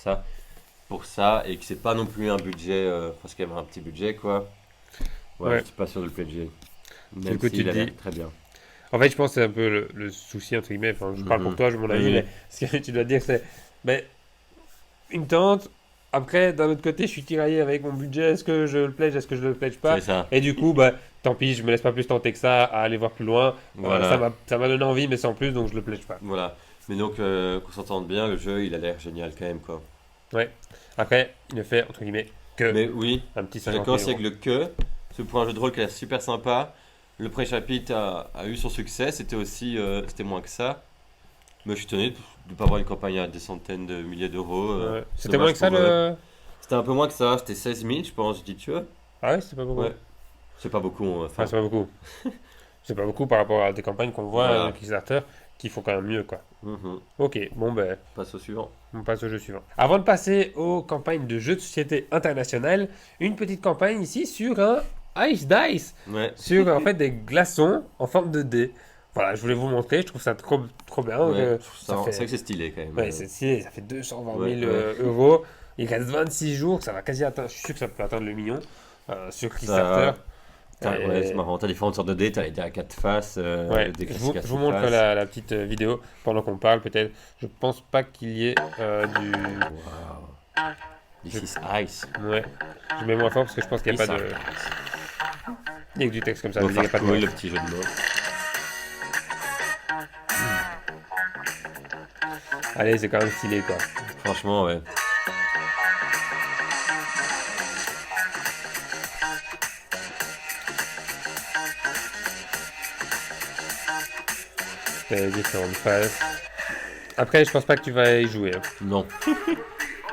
ça, et que c'est pas non plus un budget, parce qu'il y avait un petit budget, quoi. Ouais, Ouais. je suis pas sûr de le pledger. Même Du coup, s'il tu te a l'air dis- très bien. En fait, je pense que c'est un peu le souci, entre guillemets. Enfin, je parle pour Mhm. toi, je mon avis, Oui. mais ce que tu dois dire, c'est. Ben, une tente. Après, d'un autre côté, je suis tiraillé avec mon budget. Est-ce que je le pledge, est-ce que je le pledge pas? C'est ça. Et du coup, bah, tant pis, je me laisse pas plus tenter que ça à aller voir plus loin. Voilà. Ça m'a donné envie, mais sans plus, donc je le pledge pas. Voilà. Mais donc, qu'on s'entende bien, le jeu, il a l'air génial quand même, quoi. Ouais. Après, il ne fait, entre guillemets, que Mais oui, un petit je suis 50 d'accord 000 aussi avec le que. C'est pour un jeu de rôle qui a l'air super sympa. Le premier chapitre a eu son succès, c'était aussi, c'était moins que ça. Mais je suis étonné de ne pas avoir une campagne à des centaines de milliers d'euros. Ouais. C'était dommage moins que ça pour eux. le. C'était un peu moins que ça, c'était 16 000, je pense, je dis tu vois. Ah ouais, c'était pas beaucoup. Ouais. C'est pas beaucoup, Enfin, enfin. c'est pas beaucoup. C'est pas beaucoup par rapport à des campagnes qu'on voit Voilà. avec Kickstarter qui font quand même mieux, quoi. Mhm. Ok, bon ben, Passe au suivant. on passe au jeu suivant. Avant de passer aux campagnes de jeux de société internationales, une petite campagne ici sur un Ice Dice, Ouais. sur en fait des glaçons en forme de dés. Voilà, je voulais vous montrer, je trouve ça trop, trop bien. Ouais, que je trouve ça fait- c'est vrai que c'est stylé quand même. Ouais, c'est stylé, ça fait 220 000 Ouais, ouais. euros. Il reste 26 jours, ça va quasi atteindre, je suis sûr que ça peut atteindre le million sur Kickstarter. Ouais, Et- c'est marrant. T'as différentes sortes de dés, t'as les dés à 4 faces, Ouais, des je vous, classiques à je vous 6 montre faces. la petite vidéo pendant qu'on parle, peut-être. Je pense pas qu'il y ait du. Wow. This is ice. Ouais, je mets moins fort parce que je pense qu'il n'y a pas de. Il y a que du texte comme ça, je veux dire, il n'y a pas de cool, voix. le petit jeu de mots. Allez, c'est quand même stylé quoi. Franchement, ouais. C'est différentes phases. Après, je pense pas que tu vas y jouer. Hein. Non,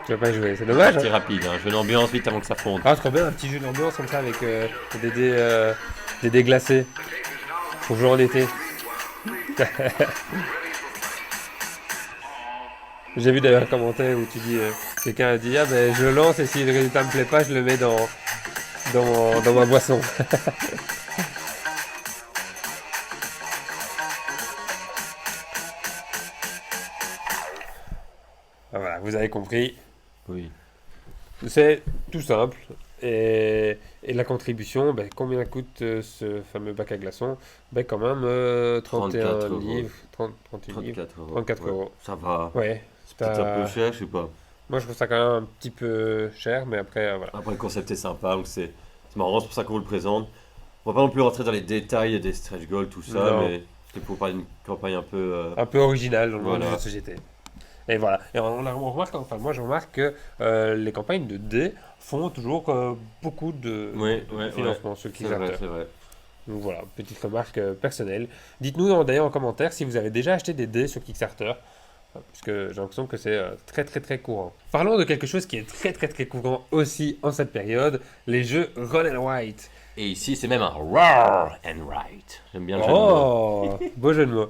Tu vas pas y jouer, c'est dommage. c'est Hein. rapide. Hein. Jeu d'ambiance vite avant que ça fonde. Ah, trop bien, un petit jeu d'ambiance comme ça avec des dés glacés. Pour jouer en été. J'ai vu d'ailleurs un commentaire où tu dis, quelqu'un a dit, ah ben je le lance et si le résultat me plaît pas, je le mets dans ma boisson. Ah, voilà, vous avez compris. Oui. C'est tout simple. Et la contribution, ben, combien coûte ce fameux bac à glaçons? Ben, quand même 31 34 euros. livres, 38 livres. 34 euros. 34 Ouais, euros. Ça va. Ouais, C'est peut-être t'as- un peu cher, je sais pas. moi je trouve ça quand même un petit peu cher, mais après, voilà. Après, le concept est sympa, donc c'est marrant, c'est pour ça qu'on vous le présente. On va pas non plus rentrer dans les détails des stretch goals, tout ça, Non. mais c'était pour parler d'une campagne un peu. Un peu original dans le monde du Voilà. jeu de société. Et voilà. Et on remarque, enfin moi je remarque que les campagnes de dés font toujours beaucoup de Ouais, financement sur C'est vrai, Kickstarter. c'est vrai. Donc voilà, petite remarque personnelle. Dites-nous d'ailleurs en commentaire si vous avez déjà acheté des dés sur Kickstarter. Parce que j'ai l'impression que c'est très très très courant. Parlons de quelque chose qui est très très très courant aussi en cette période, les jeux Roll and Write. Et ici, c'est même un roar and write. J'aime bien le jeu de mots. Oh, beau jeu de mots.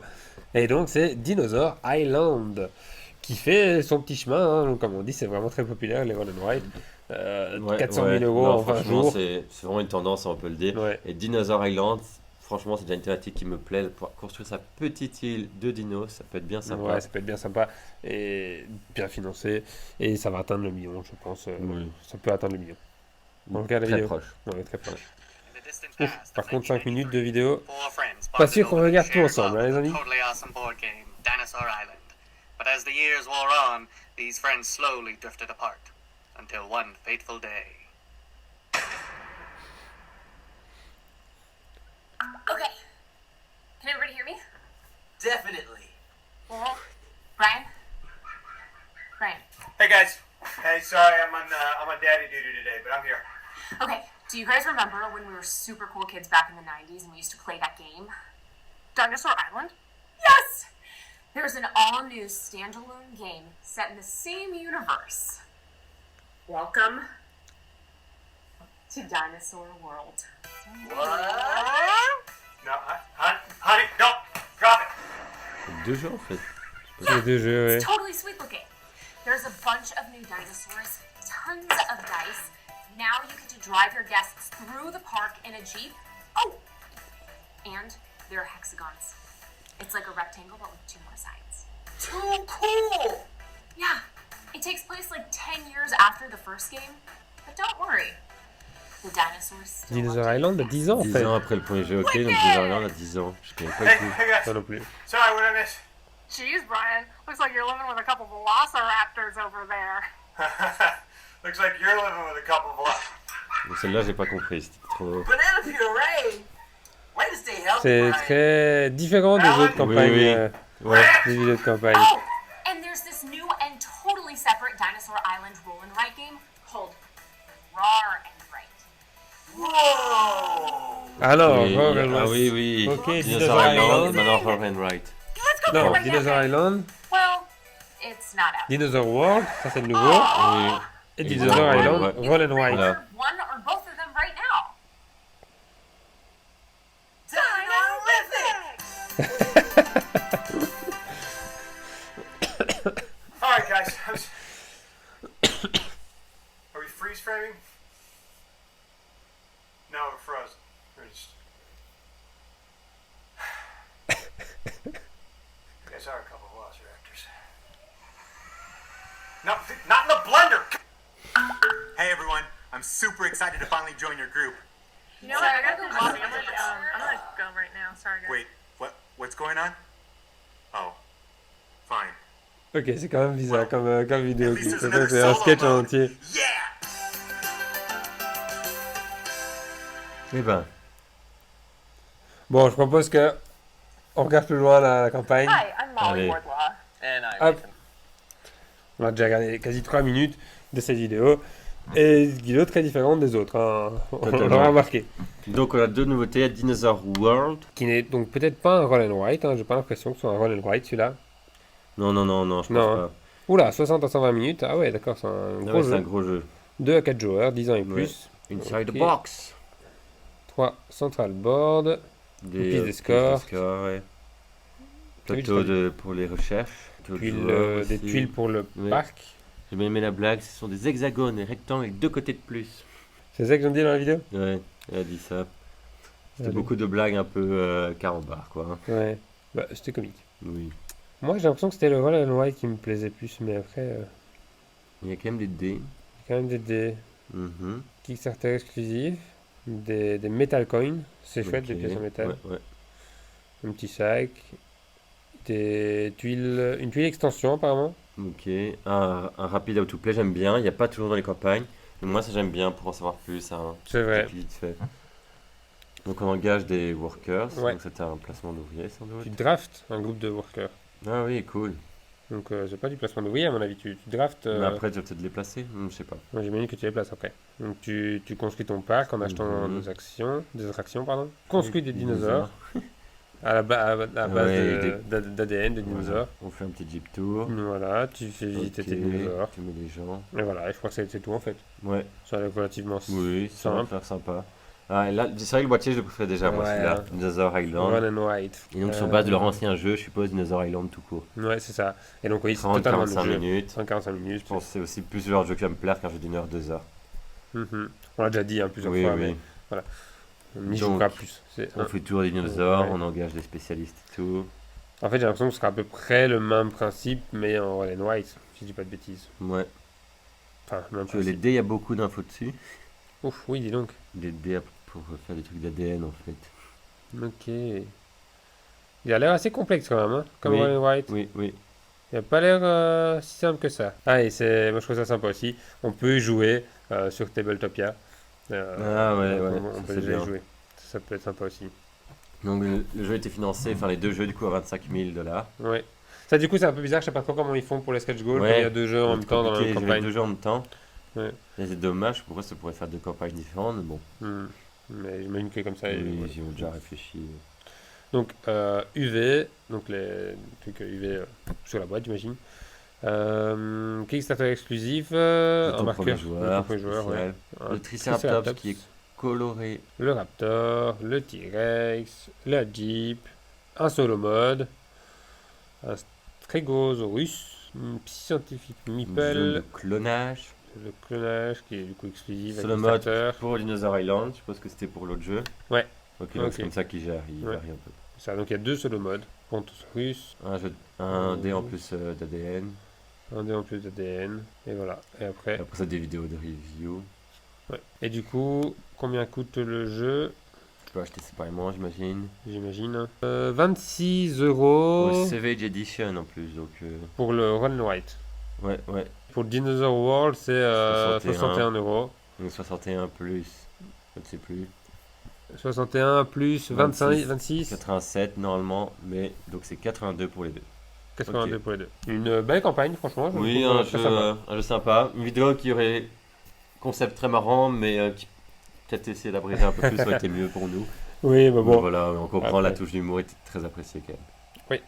Et donc c'est Dinosaur Island qui fait son petit chemin. Hein. Donc, comme on dit, c'est vraiment très populaire les Roll and Write. Ouais, 400 000 ouais. euros Non, en 20 franchement, jours. c'est vraiment une tendance, on peut le dire. Ouais. Et Dinosaur Island, franchement, c'est déjà une thématique qui me plaît. Pour construire sa petite île de dinos, ça peut être bien sympa. Ouais, ça peut être bien sympa et bien financé. Et ça va atteindre le million, je pense. Oui. Ça peut atteindre le million. On regarde la Très vidéo. proche. Ouais, très proche. In the distant Ouf, past, par the contre, French 5 minutes de vidéo. four friends Pas sûr bonded qu'on over regarde the tout shared ensemble, love hein, les of a amis. Totally awesome board game, Dinosaur Island. But as the years wore on, these friends slowly drifted apart until one fateful day. Okay. Can everybody hear me? Definitely. Brian? Brian. Hey guys. Hey, sorry, I'm on daddy duty today, but I'm here. Okay, do you guys remember when we were super cool kids back in the 90s and we used to play that game? Dinosaur Island? Yes! There's an all-new standalone game set in the same universe. Welcome to Dinosaur World. No, honey, don't drop it. Deux jeux en fait. Les deux jeux, ouais. It's totally sweet looking. There's a bunch of new dinosaurs, tons of dice. Now you get to drive your guests through the park in a Jeep. Oh! And there are hexagons. It's like a rectangle but with 2 more sides. Too cool! Yeah, it takes place like 10 years after the first game. But don't worry. The dinosaurs still Dinosaur update Island a fast. 10 ans en 10 fait. ans après le premier jeu, ok, donc Dinosaur Island a 10 ans. Je connais pas du Hey, tout. hey guys. Pas non plus. Sorry, what did I miss? Jeez, Brian. Looks like you're living with a couple velociraptors over there. Looks like you're living with a couple of us. Donc celle-là, j'ai pas compris, c'était trop. Banana puree! Way to stay healthy, C'est Brian. très différent des autres campagnes, oui. Ouais. des vidéos de campagne. Oh, and there's this new and totally separate Dinosaur Island roll and write game called Rar and Write. Whoa! Alors, Oui, Roll and ah Write. oui, oui. Ok, Dinosaur Dinosaur Island, Island. maintenant Roll and Write. Let's go Non, play that Dinosaur game. Island, Well, it's not out. Dinosaur World, ça c'est le nouveau. Oui. Et Et Dinosaur Roll and Island, Write. Roll and Write. Voilà. One or both of them right now. All right, guys. Are we freeze framing? No, we're frozen. We're just. You guys are a couple of velociraptors. No, not in the blender. Hey everyone, I'm super excited to finally join your group. You know what? I gotta go lobby. I'm gonna go right now. Sorry, guys. Wait, what's going on? Oh, fine. Ok, c'est quand même bizarre comme vidéo. At least there's C'est another c'est un solo sketch en mode. entier. Yeah! Eh ben, Bon, je propose que on regarde plus loin la campagne. Hi, I'm Molly Allez. Wardlaw. And I'm Hop. On a déjà regardé quasi 3 minutes de cette vidéo. Et vidéo très différente des autres, hein. On Totalement. l'a remarqué. donc on a deux nouveautés, à Dinosaur World. Qui n'est donc peut-être pas un roll and write, hein. J'ai pas l'impression que ce soit un roll and write celui-là. Non, je pense Non, pas. Oula, 60 à 120 minutes. Ah ouais, d'accord, c'est un Ah gros ouais, c'est jeu. un gros jeu. 2 à 4 joueurs, 10 ans et plus. Inside Ok. the box. 3 central board. Des piles de score. ouais. Ah oui, Plateau je pour les recherches. Plateau de Tuiles, joueurs des aussi. tuiles pour le Ouais. parc. J'ai bien aimé la blague, ce sont des hexagones, des rectangles avec 2 côtés de plus. C'est ça que j'en dis dans la vidéo? Ouais, elle a dit ça. C'était Allez. beaucoup de blagues un peu carambar, quoi. Ouais, bah, c'était comique. Oui. Moi j'ai l'impression que c'était le roll and write qui me plaisait plus, mais après, Il y a quand même des dés. il y a quand même des Mhm. Kickstarter exclusifs, des metal coins, c'est chouette, Ok. des pièces en métal. Ouais, ouais. Un petit sac, des tuiles, une tuile extension apparemment. Ok, un rapide autoplay, j'aime bien. Il n'y a pas toujours dans les campagnes. Mais moi, ça j'aime bien pour en savoir plus. Hein. C'est vrai. Vite fait. Donc on engage des workers. Ouais. Donc c'était un placement d'ouvriers sans doute. Tu drafts un groupe de workers. Ah oui, cool. Donc c'est pas du placement d'ouvriers à mon avis, tu drafts. Mais après, tu vas peut-être les placer. Je sais pas. Moi, j'imagine que tu les places après. Donc tu construis ton parc en achetant Mhm. des attractions, pardon. Construis des dinosaures à base Ouais, d'ADN des dinosaures. On fait un petit jeep tour. Voilà, tu fais visiter Ok, tes dinosaures. Tu mets les gens. Et voilà, et je crois que c'est tout en fait. Ouais, Ça a l'air relativement oui, ça va simple. faire sympa. Ah, et là, c'est vrai que le boîtier, je le préfère déjà, moi, Ouais, celui-là. hein. Dinosaur Island. Run and White. Et donc, sur base de leur ancien jeu, je suppose Dinosaur Island tout court. Ouais, c'est ça. Et donc, oui, c'est totalement le 30-45 jeu. minutes. 145 minutes. Je pense que c'est aussi plus le genre de jeu qui va me plaire qu'un jeu d'une heure, 2 heures. Mhm. On l'a déjà dit hein, plusieurs Oui, fois, oui. mais on n'y Donc, jouera plus. C'est On un- fait le tour des dinosaures, Ouais. on engage des spécialistes et tout. En fait, j'ai l'impression que ce sera à peu près le même principe, mais en Run and White, si je dis pas de bêtises. Ouais. Enfin, le même Tu vois, les principe. dés, il y a beaucoup d'infos dessus. Ouf, oui, dis donc. Des dés pour faire des trucs d'ADN en fait. Ok. Il a l'air assez complexe quand même, hein, comme Oui. Run and White. Oui, oui. Il a pas l'air si simple que ça. Ah, et moi je trouve ça sympa aussi. On peut y jouer sur Tabletopia. Ah ouais, donc ouais, on ça, peut c'est déjà y bien. jouer. Ça peut être sympa aussi. Donc le jeu a été financé, enfin les deux jeux du coup à 25 000 $. Ouais. Ça, du coup, c'est un peu bizarre. Je sais pas trop comment ils font pour les sketch goals. Ouais. Quand il y a deux jeux en même temps dans la même Ils jouaient campagne. deux jeux en même temps. Ouais. Et c'est dommage, pourquoi ça pourrait faire deux campagnes différentes, mais bon, Hmm. Mais j'imagine que comme ça. oui, ouais. ils y ont déjà réfléchi. Donc UV, donc les trucs UV sur la boîte, j'imagine. Kickstarter exclusif, un Ton marqueur, premier joueur, premier joueur, spécial. ouais. Un Le Triceratops qui est coloré. le Raptor, le T-Rex, la Jeep, un solo mode, un Stegosaurus, une scientifique Une zone Meeple, de clonage. le clonage qui est du coup exclusif avec Solo mode Kickstarter. pour Dinosaur Island. Je suppose que c'était pour l'autre jeu. Ouais. Ok, donc Ok. c'est comme ça qu'il gère. Il Ouais. varie un peu. Ça, donc il y a 2 solo modes, Brontosaurus, Un dé en plus d'ADN. un dé en plus d'ADN, et voilà. Et après, Et après ça, des vidéos de review. ouais. Et du coup, combien coûte le jeu, Tu peux acheter séparément, j'imagine. j'imagine 26 euros Au Savage Edition en plus. Donc, pour le Run White. ouais, ouais. Pour le Dinosaur World, c'est 61 euros. Donc 61 plus. Je ne sais plus. 61 plus 25, 26, 87 normalement. Mais donc c'est 82 pour les deux. 82 Ok. pour les deux. Une belle campagne, franchement. je Oui, trouve, un très jeu, sympa. un jeu sympa. Une vidéo qui aurait concept très marrant, mais qui peut-être essayer d'abriser un peu plus aurait été mieux pour nous. Oui, mais Mais bon. voilà, on comprend, Après. la touche d'humour était très appréciée quand même.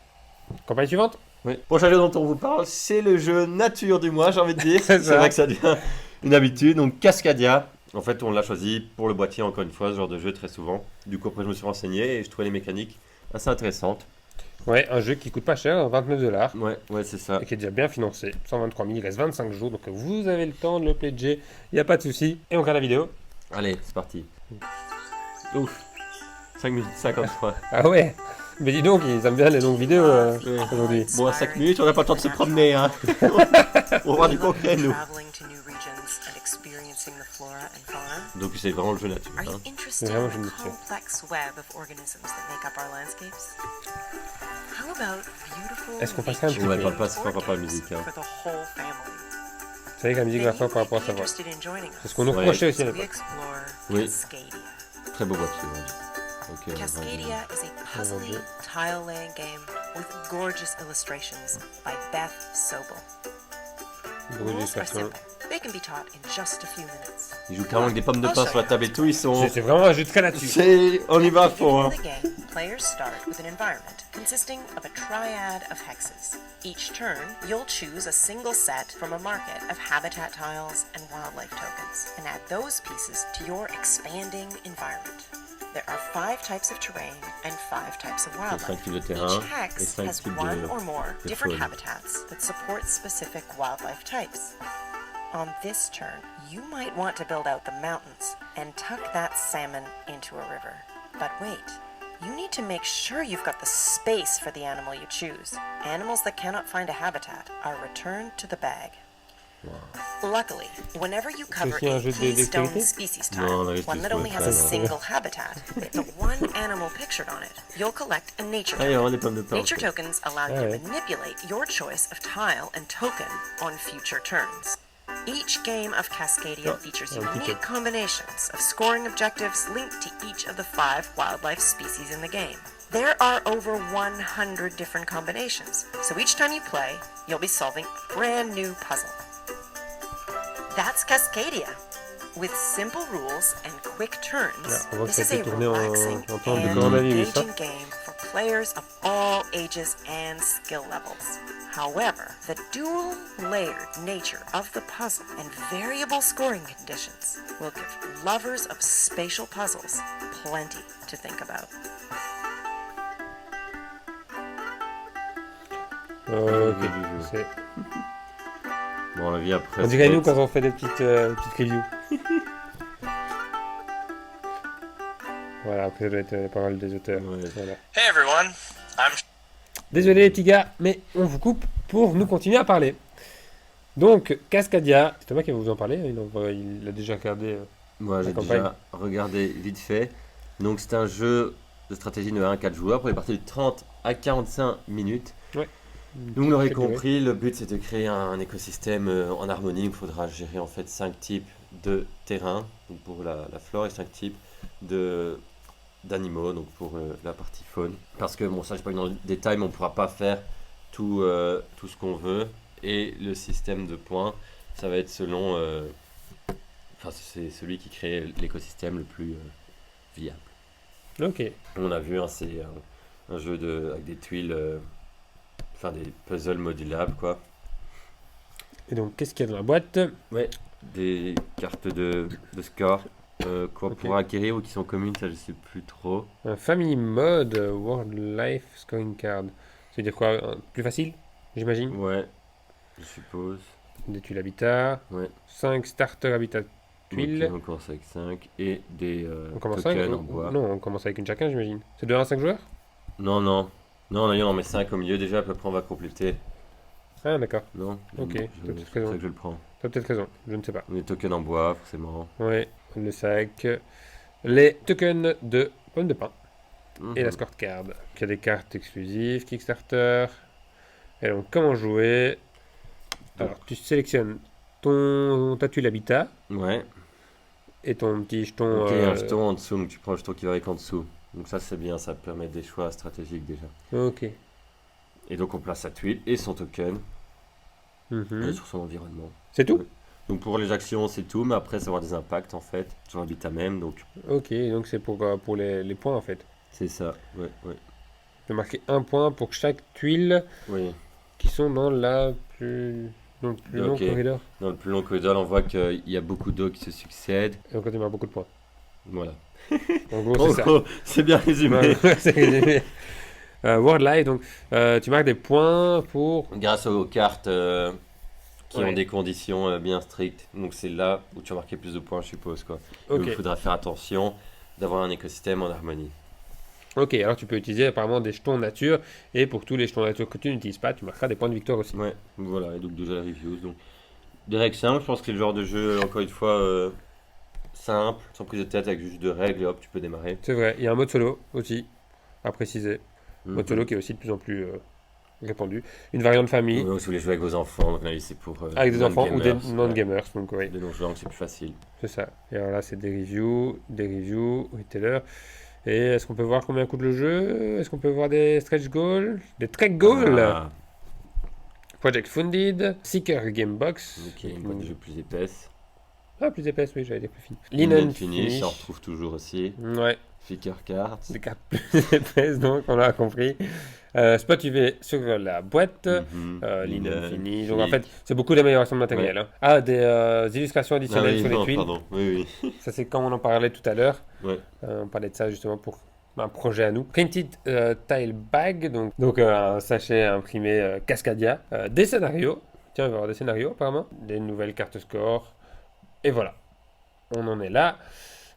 Campagne suivante. Oui. Prochain jeu dont on vous parle, c'est le jeu nature du mois, j'ai envie de dire. C'est ça. vrai que ça devient une habitude. Donc Cascadia. En fait, on l'a choisi pour le boîtier, encore une fois, ce genre de jeu très souvent. Du coup, après, je me suis renseigné et je trouvais les mécaniques assez intéressantes. Ouais, un jeu qui coûte pas cher, 29 $, Ouais, c'est ça. et qui est déjà bien financé. 123 000, il reste 25 jours, donc vous avez le temps de le pledger, il n'y a pas de souci. Et on regarde la vidéo. Allez, c'est parti. Ouf. 5 minutes 53. Ah ouais. Mais dis donc, ils aiment bien les longues vidéos aujourd'hui. Bon, à 5 minutes, on n'a pas le temps de se promener, hein. On va voir du concret, nous. Donc, c'est vraiment le jeu nature. Are you Hein. interested Vraiment, in je the me disais. complex web of organisms that make up our landscapes? How about beautiful Est-ce qu'on passerait un petit Ouais, peu parle pas si fort, parle pas de games musique, hein. for the whole family? Vous savez que la musique va Then faire you par might rapport à be sa voix. interested in joining C'est ce us qu'on nous Ouais. reprochait aussi à as we l'époque. explore Oui. Cascadia. Très beau boîtier. Ouais. Ok, Cascadia is a puzzly, tile-laying game with gorgeous illustrations by Beth Sobel. Beaucoup Rules are d'illustrations. simple. They can be taught in just a few minutes. Ils jouent carrément avec des pommes de pain sur la table et tout. Ils sont. C'est vraiment un jeu très là-dessus. C'est. On y va à fond, hein. In the game, players start with an environment consisting of a triad of hexes. Each turn, you'll choose a single set from a market of habitat tiles and wildlife tokens, and add those pieces to your expanding environment. There are 5 types of terrain and 5 types of Il y a 5 wildlife. types de terrain Each et hex 5 has types one or more de different faune. habitats that support specific wildlife types. On this turn, you might want to build out the mountains and tuck that salmon into a river. But wait, you need to make sure you've got the space for the animal you choose. Animals that cannot find a habitat are returned to the bag. Luckily, whenever you cover aussi un a jeu de keystone dextérité? species Non, tile, là, one that c'est only has a pas, single habitat, with the one animal pictured on it, you'll collect a nature Ah, il y a token. vraiment des pommes de pain. en Nature fait. tokens allow you Ouais. to manipulate your choice of tile and token on future turns. Each game of Cascadia features un petit unique combinations of scoring objectives linked to each of the 5 wildlife species in the game. There are over 100 different combinations, so each time you play, you'll be solving a brand new puzzle. That's Cascadia. With simple rules and quick turns, on voit que this ça a is été a tourné en relaxing temps de and coronavirus, hein. engaging game for players of all ages and skill levels. However, the dual-layered nature of the puzzle and variable scoring conditions will give lovers of spatial puzzles plenty to think about. Ok, du jeu. c'est... Bon, la vie après. On dirait nous quand on fait des petites reviews. Voilà, après ça doit être les paroles des auteurs. Ouais. Voilà. Hey everyone, I'm Désolé les petits gars, mais on vous coupe pour nous continuer à parler. Donc, Cascadia, c'est Thomas qui va vous en parler, il a déjà regardé. Moi, j'ai campagne. déjà regardé vite fait. Donc, c'est un jeu de stratégie de 1 à 4 joueurs pour les parties de 30 à 45 minutes. Ouais. Donc, vous l'aurez Très bien. compris, le but c'est de créer un écosystème en harmonie. Il faudra gérer en fait 5 types de terrain donc pour la flore et 5 types d'animaux donc pour la partie faune. Parce que, bon, ça, je ne vais pas dans le détail, mais on ne pourra pas faire tout ce qu'on veut. Et le système de points, ça va être selon. Enfin, c'est celui qui crée l'écosystème le plus viable. Ok. On a vu, hein, Un jeu avec des tuiles, enfin des puzzles modulables, quoi. Et donc, qu'est-ce qu'il y a dans la boîte? Ouais, des cartes de score qu'on pourra acquérir ou qui sont communes, ça je sais plus trop. Un Family Mode World Life Scoring Card. Ça veut dire quoi? Plus facile, j'imagine? Ouais, je suppose. Des tuiles habitat. Ouais. 5 starter habitat tuiles. Ok, on commence avec 5 et des On commence tokens avec, en bois. non, on commence avec une chacun, j'imagine. C'est de 1 à 5 joueurs? Non, non. Non, on en met 5 au milieu déjà, puis après on va compléter. Ah, d'accord. Non? Ok, C'est t'as peut-être pour ça raison. que je le prends. T'as peut-être raison, je ne sais pas. Les tokens en bois, forcément. Ouais, le sac. Les tokens de pomme de pain. Et la score card. Il y a des cartes exclusives, Kickstarter. Et donc, comment jouer? Alors, tu sélectionnes ta tuile habitat Ouais. et ton petit jeton. Ok, un jeton en dessous, donc tu prends le jeton qui va avec en dessous. Donc ça c'est bien, ça permet des choix stratégiques déjà. Ok. Et donc on place sa tuile et son token sur son environnement. C'est tout? Ouais. Donc pour les actions c'est tout, mais après ça va avoir des impacts en fait sur l'habitat même. Donc Ok, donc c'est pour les points en fait. c'est ça, ouais, ouais. Tu peux marquer un point pour chaque tuile Oui. qui sont dans la plus, dans le plus long Ok. corridor. Dans le plus long corridor, on voit qu'il y a beaucoup d'eau qui se succèdent. Et donc tu marques beaucoup de points. Voilà. En gros, c'est ça. Oh, c'est bien résumé. Ouais, c'est résumé. World Life, donc tu marques des points pour. Grâce aux cartes qui Ouais. ont des conditions bien strictes. Donc c'est là où tu vas marquer plus de points, je suppose, quoi. Ok. Donc, il faudra faire attention d'avoir un écosystème en harmonie. Ok, alors tu peux utiliser apparemment des jetons nature, et pour tous les jetons nature que tu n'utilises pas, tu marqueras des points de victoire aussi. Ouais, voilà, et donc déjà la reviews. Donc, des règles simples, je pense que c'est le genre de jeu, encore une fois, simple, sans prise de tête, avec juste 2 règles, et hop, tu peux démarrer. C'est vrai, il y a un mode solo aussi, à préciser. Mhm. Mode solo qui est aussi de plus en plus répandu. Une variante famille, Ouais, si vous voulez jouer avec vos enfants, donc là, c'est pour avec des enfants ou des non-gamers, non-gamers, donc oui, ouais. Des non-joueurs, donc c'est plus facile. c'est ça. Et alors là, c'est des reviews, retailer. Et est-ce qu'on peut voir combien coûte le jeu? Est-ce qu'on peut voir des stretch goals? Des trek goals? Ah, Project Funded, Seeker Game Box. ok, une boîte de jeu plus épaisse. Ah, plus épaisse, oui, j'allais dire plus fine. Linen Finish, on retrouve toujours aussi. Ouais, Flicker Cards. des cartes plus épaisses, donc on l'a compris. Spot UV sur la boîte. Linen Finish. Donc en fait, c'est beaucoup d'amélioration de matériel. Ouais. Hein. Ah, des illustrations additionnelles sur les non, tuiles. pardon, oui, oui. Ça, c'est comme on en parlait tout à l'heure. Ouais. On parlait de ça justement pour un projet à nous. Printed Tile Bag, donc un sachet imprimé Cascadia. Des scénarios. Tiens, il va y avoir des scénarios apparemment. Des nouvelles cartes score. Et voilà. On en est là.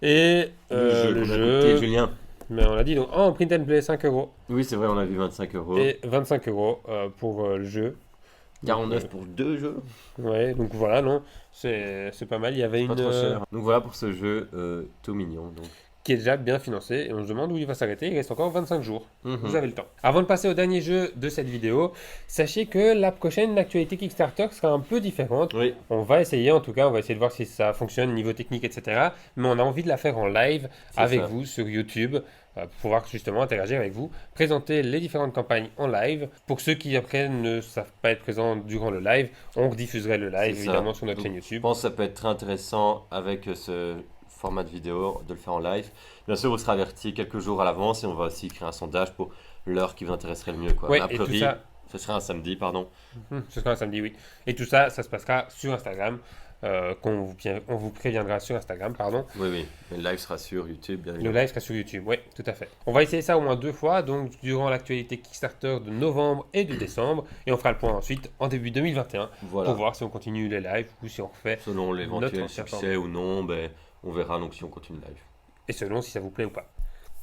Et le jeu. Julien. Mais on l'a dit, donc en print and play 5 €. Oui, c'est vrai, on a vu 25 €. Et 25 € pour le jeu. 49 pour 2 jeux. Ouais, donc voilà, non, c'est pas mal. Il y avait Pas une trop cher. Donc voilà pour ce jeu tout mignon. Donc. qui est déjà bien financé et on se demande où il va s'arrêter. Il reste encore 25 jours. Mhm. Vous avez le temps. Avant de passer au dernier jeu de cette vidéo, sachez que la prochaine actualité Kickstarter sera un peu différente. Oui. On va essayer, en tout cas, on va essayer de voir si ça fonctionne niveau technique, etc. Mais on a envie de la faire en live avec ça. vous sur YouTube. Pour pouvoir justement interagir avec vous, présenter les différentes campagnes en live. Pour ceux qui après ne savent pas être présents durant le live, on rediffuserait le live C'est évidemment ça. sur notre Donc, chaîne YouTube. Je pense que ça peut être très intéressant avec ce format de vidéo de le faire en live. Bien sûr, vous serez averti quelques jours à l'avance et on va aussi créer un sondage pour l'heure qui vous intéresserait le mieux. Quoi. Ouais, Mais a et tout priori, ça- ce sera un samedi, pardon. Ce sera un samedi, oui. Et tout ça, ça se passera sur Instagram. On vous préviendra sur Instagram, pardon. Oui, oui. Mais le live sera sur YouTube, bien Le évidemment. live sera sur YouTube, oui, tout à fait. On va essayer ça au moins 2 fois, donc durant l'actualité Kickstarter de novembre et de décembre. Et on fera le point ensuite en début 2021 Voilà. pour voir si on continue les lives ou si on refait. Selon l'éventuel notre succès ou non, ben, on verra donc si on continue le live. Et selon si ça vous plaît ou pas.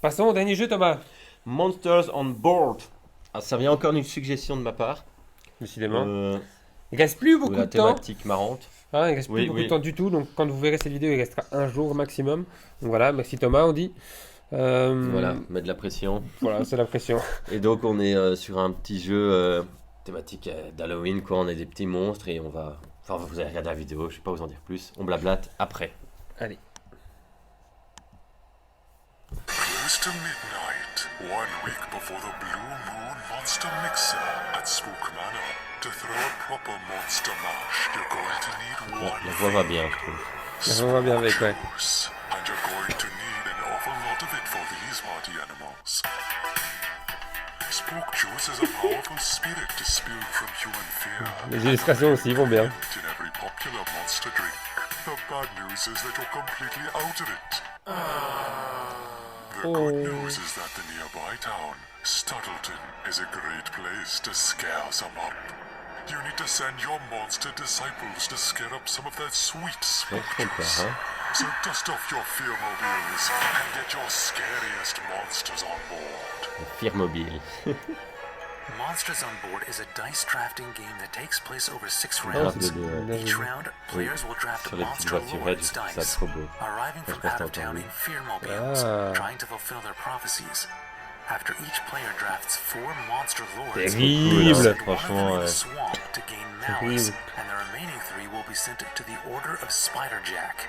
Passons au dernier jeu, Thomas. Monsters on Board. Ah, ça vient encore d'une suggestion de ma part. Décidément. Euh, Il reste plus de beaucoup la de temps. thématique marrante. Ah, il reste plus Oui, beaucoup oui. de temps du tout. Donc quand vous verrez cette vidéo, il restera un jour maximum. Donc voilà, merci Thomas, on dit. Voilà, mettre de la pression. Voilà, c'est la pression. Et donc on est sur un petit jeu thématique d'Halloween, quoi. On a des petits monstres et on va... Enfin, vous allez regarder la vidéo, je vais pas vous en dire plus. On blablate après. Allez. Close to midnight, 1 week before the Blue Moon Monster Mixer at Spook Manor. To throw a proper monster mash, you're going to need one La voix va bien, je trouve. Ça va bien avec, ouais. juice, and you're going to need an awful lot of it for these hardy animals. Spook juice is a powerful spirit distilled from human fear. Les illustrations aussi vont bien. In every popular monster drink. The bad news is that you're completely out of it. The good news is that the nearby town, Stuttleton, is a great place to scare some up. You need to send your monster disciples to scare up some of that sweet spook juice. So dust off your fear mobiles and get your scariest monsters on board. Firmobile. Monsters on Board is a dice drafting game that takes place over 6 Draft rounds. de dés, ouais. Each round, players will draft Sur les petites Monster voiturettes, Lords je trouve ça dice, trop beau. arriving Je from pense out que of t'as town entendu. in Fearmobiles, Ah. trying to fulfill their prophecies. After each player drafts 4 Monster Lords, Terrible. send one of them Franchement, in ouais. the swamp to gain malice, and the remaining 3 will be sent to the Order of Spiderjack.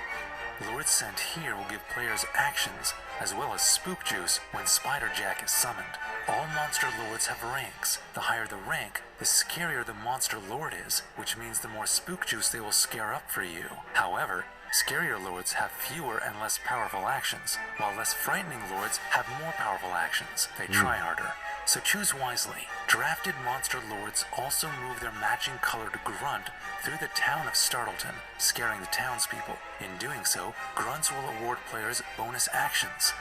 Lords sent here will give players actions, as well as spook juice when Spiderjack is summoned. All Monster Lords have ranks. The higher the rank, the scarier the Monster Lord is, which means the more spook juice they will scare up for you. However, scarier Lords have fewer and less powerful actions, while less frightening Lords have more powerful actions. They try harder. So choose wisely. Drafted Monster Lords also move their matching colored grunt through the town of Startleton, scaring the townspeople. In doing so, grunts will award players bonus actions.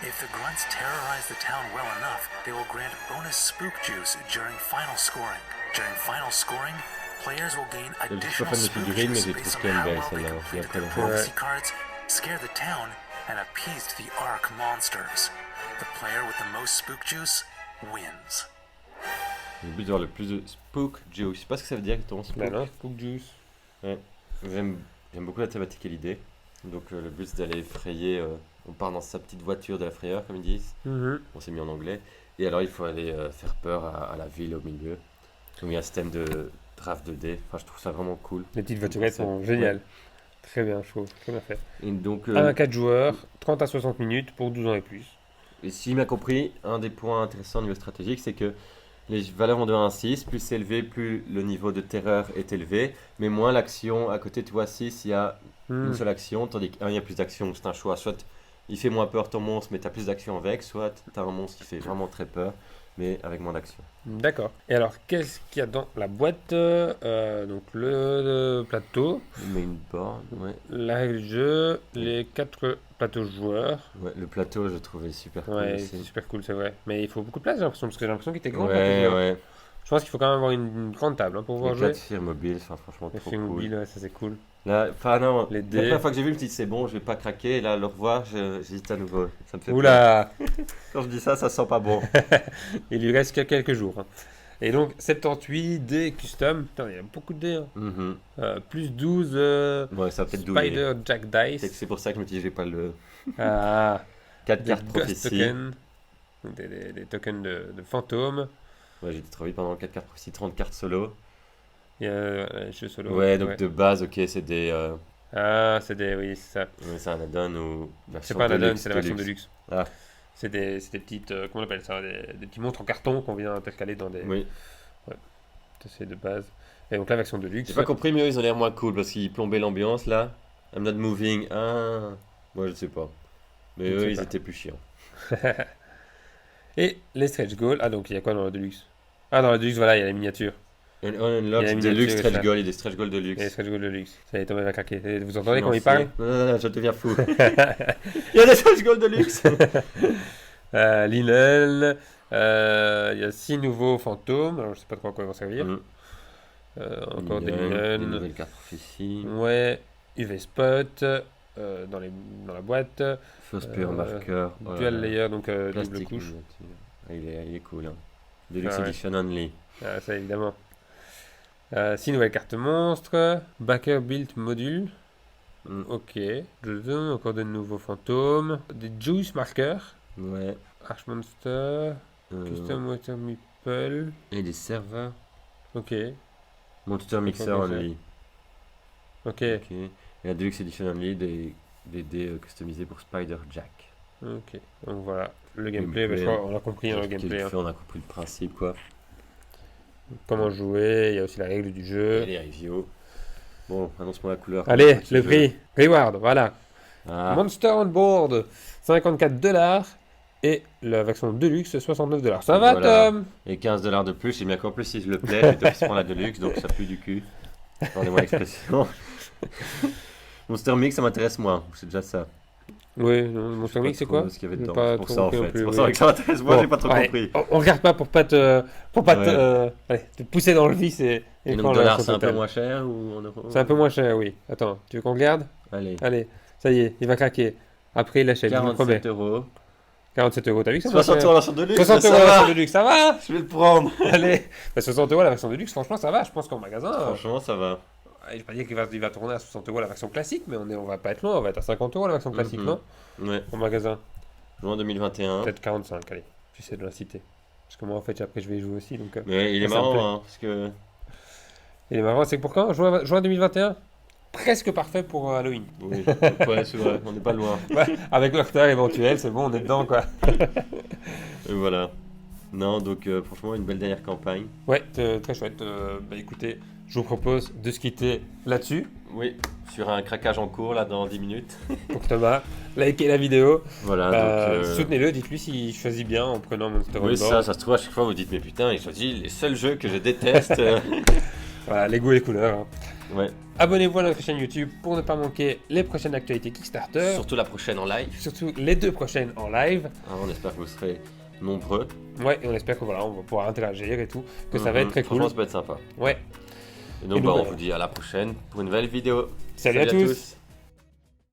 If the grunts terrorize the town well enough, they will grant bonus spook juice during final scoring. During final scoring, players will gain Je suis pas additional fan des spook figurines, mais juice j'ai based trouvé on quand même how belle well they celle-là. completed Après, their le- prophecy cards, scare the town, and appeased the Ark monsters. The player with the most spook juice wins. Le but d'avoir le plus de spook juice. Je sais pas ce que ça veut dire exactement. Spook. Bah non, spook juice. Ouais. J'aime beaucoup la thématique et l'idée. Donc le but c'est d'aller frayer. On part dans sa petite voiture de la frayeur, comme ils disent. On s'est mis en anglais. Et alors il faut aller faire peur à la ville au milieu. Donc il y a un système de draft de dés. Enfin, je trouve ça vraiment cool. Les petites voiturettes sont géniales. Très bien, je trouve. Très bien fait. Et donc, 1 à 4 joueurs, 30 à 60 minutes pour 12 ans et plus. et si j'ai bien compris, un des points intéressants au niveau stratégique, c'est que les valeurs vont de 1 à 6. Plus c'est élevé, plus le niveau de terreur est élevé. Mais moins l'action. À côté, tu vois, 6, il y a une seule action. Tandis qu'un, il y a plus d'action. C'est un choix. Soit il fait moins peur ton monstre, mais tu as plus d'action avec. Soit tu as un monstre qui fait vraiment très peur, mais avec moins d'action. D'accord. Et alors, qu'est-ce qu'il y a dans la boîte? Donc, le plateau, Mais une borne, ouais. la règle du jeu, les 4 plateaux joueurs. Ouais, le plateau, je trouvais super cool Ouais, aussi. c'est super cool, c'est vrai. Mais il faut beaucoup de place, j'ai l'impression, parce que j'ai l'impression qu'il était grand. le plateau Ouais, joueur. ouais. Je pense qu'il faut quand même avoir une grande table pour pouvoir Les jouer. 4 Firmobile, enfin, franchement, Les trop films cool. mobiles, ouais, ça c'est cool. Là, enfin, non, Les la dés. première fois que j'ai vu, je me suis dit, c'est bon, je vais pas craquer. Et là, le revoir, j'hésite à nouveau. Ça me fait peur. Oula. Quand je dis ça, ça sent pas bon. Il lui reste que quelques jours. Hein. Et donc, 78 dés custom. Putain, il y a beaucoup de dés. Hein. Mhm. Plus 12 Ouais, ça va peut-être douiller. Spider Jack Dice. C'est pour ça que je me dis, je vais pas le. Ah, 4 des cartes Ghost prophétie. tokens. Donc, des tokens de fantômes. Ouais, j'ai dit trop vite pendant 4 cartes prophétie, 30 cartes solo. Il y a jeu solo. Ouais, donc de base, ok, c'est des. Ah, c'est des. Oui, c'est ça. Ouais, c'est un add-on ou. C'est pas un add-on, c'est la version de luxe. Ah, C'est des petites. Comment on appelle ça? Des petits monstres en carton qu'on vient intercaler dans des. oui. Ça, c'est de base. Et donc la version de luxe. J'ai pas compris, mais eux, ils ont l'air moins cool parce qu'ils plombaient l'ambiance là. I'm not moving. Ah. Moi, je sais pas. Mais Je eux, sais ils pas. étaient plus chiants. Et les stretch goals. Ah, donc il y a quoi dans le deluxe? Ah, dans le deluxe, voilà, il y a les miniatures. On Il y unlock a la des miniature luxe et stretch ça. goals et des stretch goals de Et les luxe. stretch goals de luxe. Ça y est, Thomas va craquer. Et vous entendez quand il parle? Non, je deviens fou. Il y a des stretch goals de luxe. Linen. Il y a 6 nouveaux fantômes. Alors je sais pas trop à quoi ils vont servir. Encore des Des linen. nouvelles cartes prophétie. Ouais. UV spot. Dans la boîte. Fausse pure marqueur. Oh là Dual là. layer, donc double Plastique couche. miniature. Ah, il est cool. Hein. Deluxe Ah ouais. Edition only. Ah, ça évidemment. 6 nouvelles cartes monstres. Backer build module. Ok. Encore de nouveaux fantômes. Des juice marqueurs. Ouais. Archmonster. Custom water meeple. Et des serveurs. Ok. Monster Mixer D'accord, only. Ok. Ok. Et la Deluxe Edition only, des dés customisés pour Spider Jack. Ok. Donc voilà. Le gameplay, bah, je crois on a compris hein, le gameplay. Hein. On a compris le principe quoi. Comment jouer. Il y a aussi la règle du Et jeu. les reviews. Bon, annonce-moi la couleur. Allez, Petit le jeu. prix. Reward, voilà. Ah. Monster on board. $54. Et la version Deluxe, $69. Ça Et va, voilà. Tom? Et $15 de plus, j'ai bien qu'en plus, si je le plais, je vais t'office prendre la Deluxe, donc ça pue du cul. Pardonnez-moi l'expression. Monster Mix, ça m'intéresse moins, c'est déjà ça. Oui, mon Mix, c'est quoi? Ce qu'il y avait dedans, Pas c'est pour trop ça en compris non fait. plus, C'est pour oui. ça que ça m'intéresse moi, Bon, j'ai pas trop ouais, compris. on regarde pas pour pas te, Ouais. allez, te pousser dans le vice et Et prendre donc, la dollar, version c'est un peu totale. moins cher ou en euros? C'est un peu moins cher, oui. Attends, tu veux qu'on regarde? Allez, Allez, ça y est, il va craquer. Après, il achète, je vous le promets. 47 €. 47 €, t'as vu que c'est 60 moins € cher? la version de luxe, 60 ça € la va. version de luxe, ça va? Je vais le prendre. Allez, bah, 60 € la version de luxe, franchement, ça va. Je pense qu'en magasin, Franchement, ça va. je vais pas dire qu'il va tourner à 60 € la version classique, mais on va pas être loin, on va être à 50 € la version classique, Mhm. non? Ouais, En magasin. juin 2021. Peut-être 45, allez, j'essaie de l'inciter. Parce que moi, en fait, après, je vais y jouer aussi, donc... Mais il est ça me plaît. marrant, hein, parce que. Il est marrant, c'est pour quand? Juin 2021? Presque parfait pour Halloween. Oui, ouais, c'est vrai, on n'est pas loin. Ouais, avec le retard éventuel, c'est bon, on est dedans, quoi. Et voilà. Non, donc franchement, une belle dernière campagne. Ouais, très chouette. Bah écoutez, je vous propose de se quitter là-dessus. Oui, sur un craquage en cours, là, dans 10 minutes. Donc Thomas, likez la vidéo. Voilà, donc. Soutenez-le, dites-lui s'il choisit bien en prenant Monster Oui, Hunter. ça se trouve, à chaque fois, vous dites, mais putain, il choisit les seuls jeux que je déteste. Voilà, les goûts et les couleurs. Hein. Ouais, Abonnez-vous à notre chaîne YouTube pour ne pas manquer les prochaines actualités Kickstarter. surtout la prochaine en live. Surtout les 2 prochaines en live. Ah, on espère que vous serez nombreux. Ouais, et on espère que voilà, on va pouvoir interagir et tout, que ça va être très cool. Franchement, ça peut être sympa. Ouais. Et donc, Et bah, nous, on vous dit à la prochaine pour une nouvelle vidéo. Salut à tous.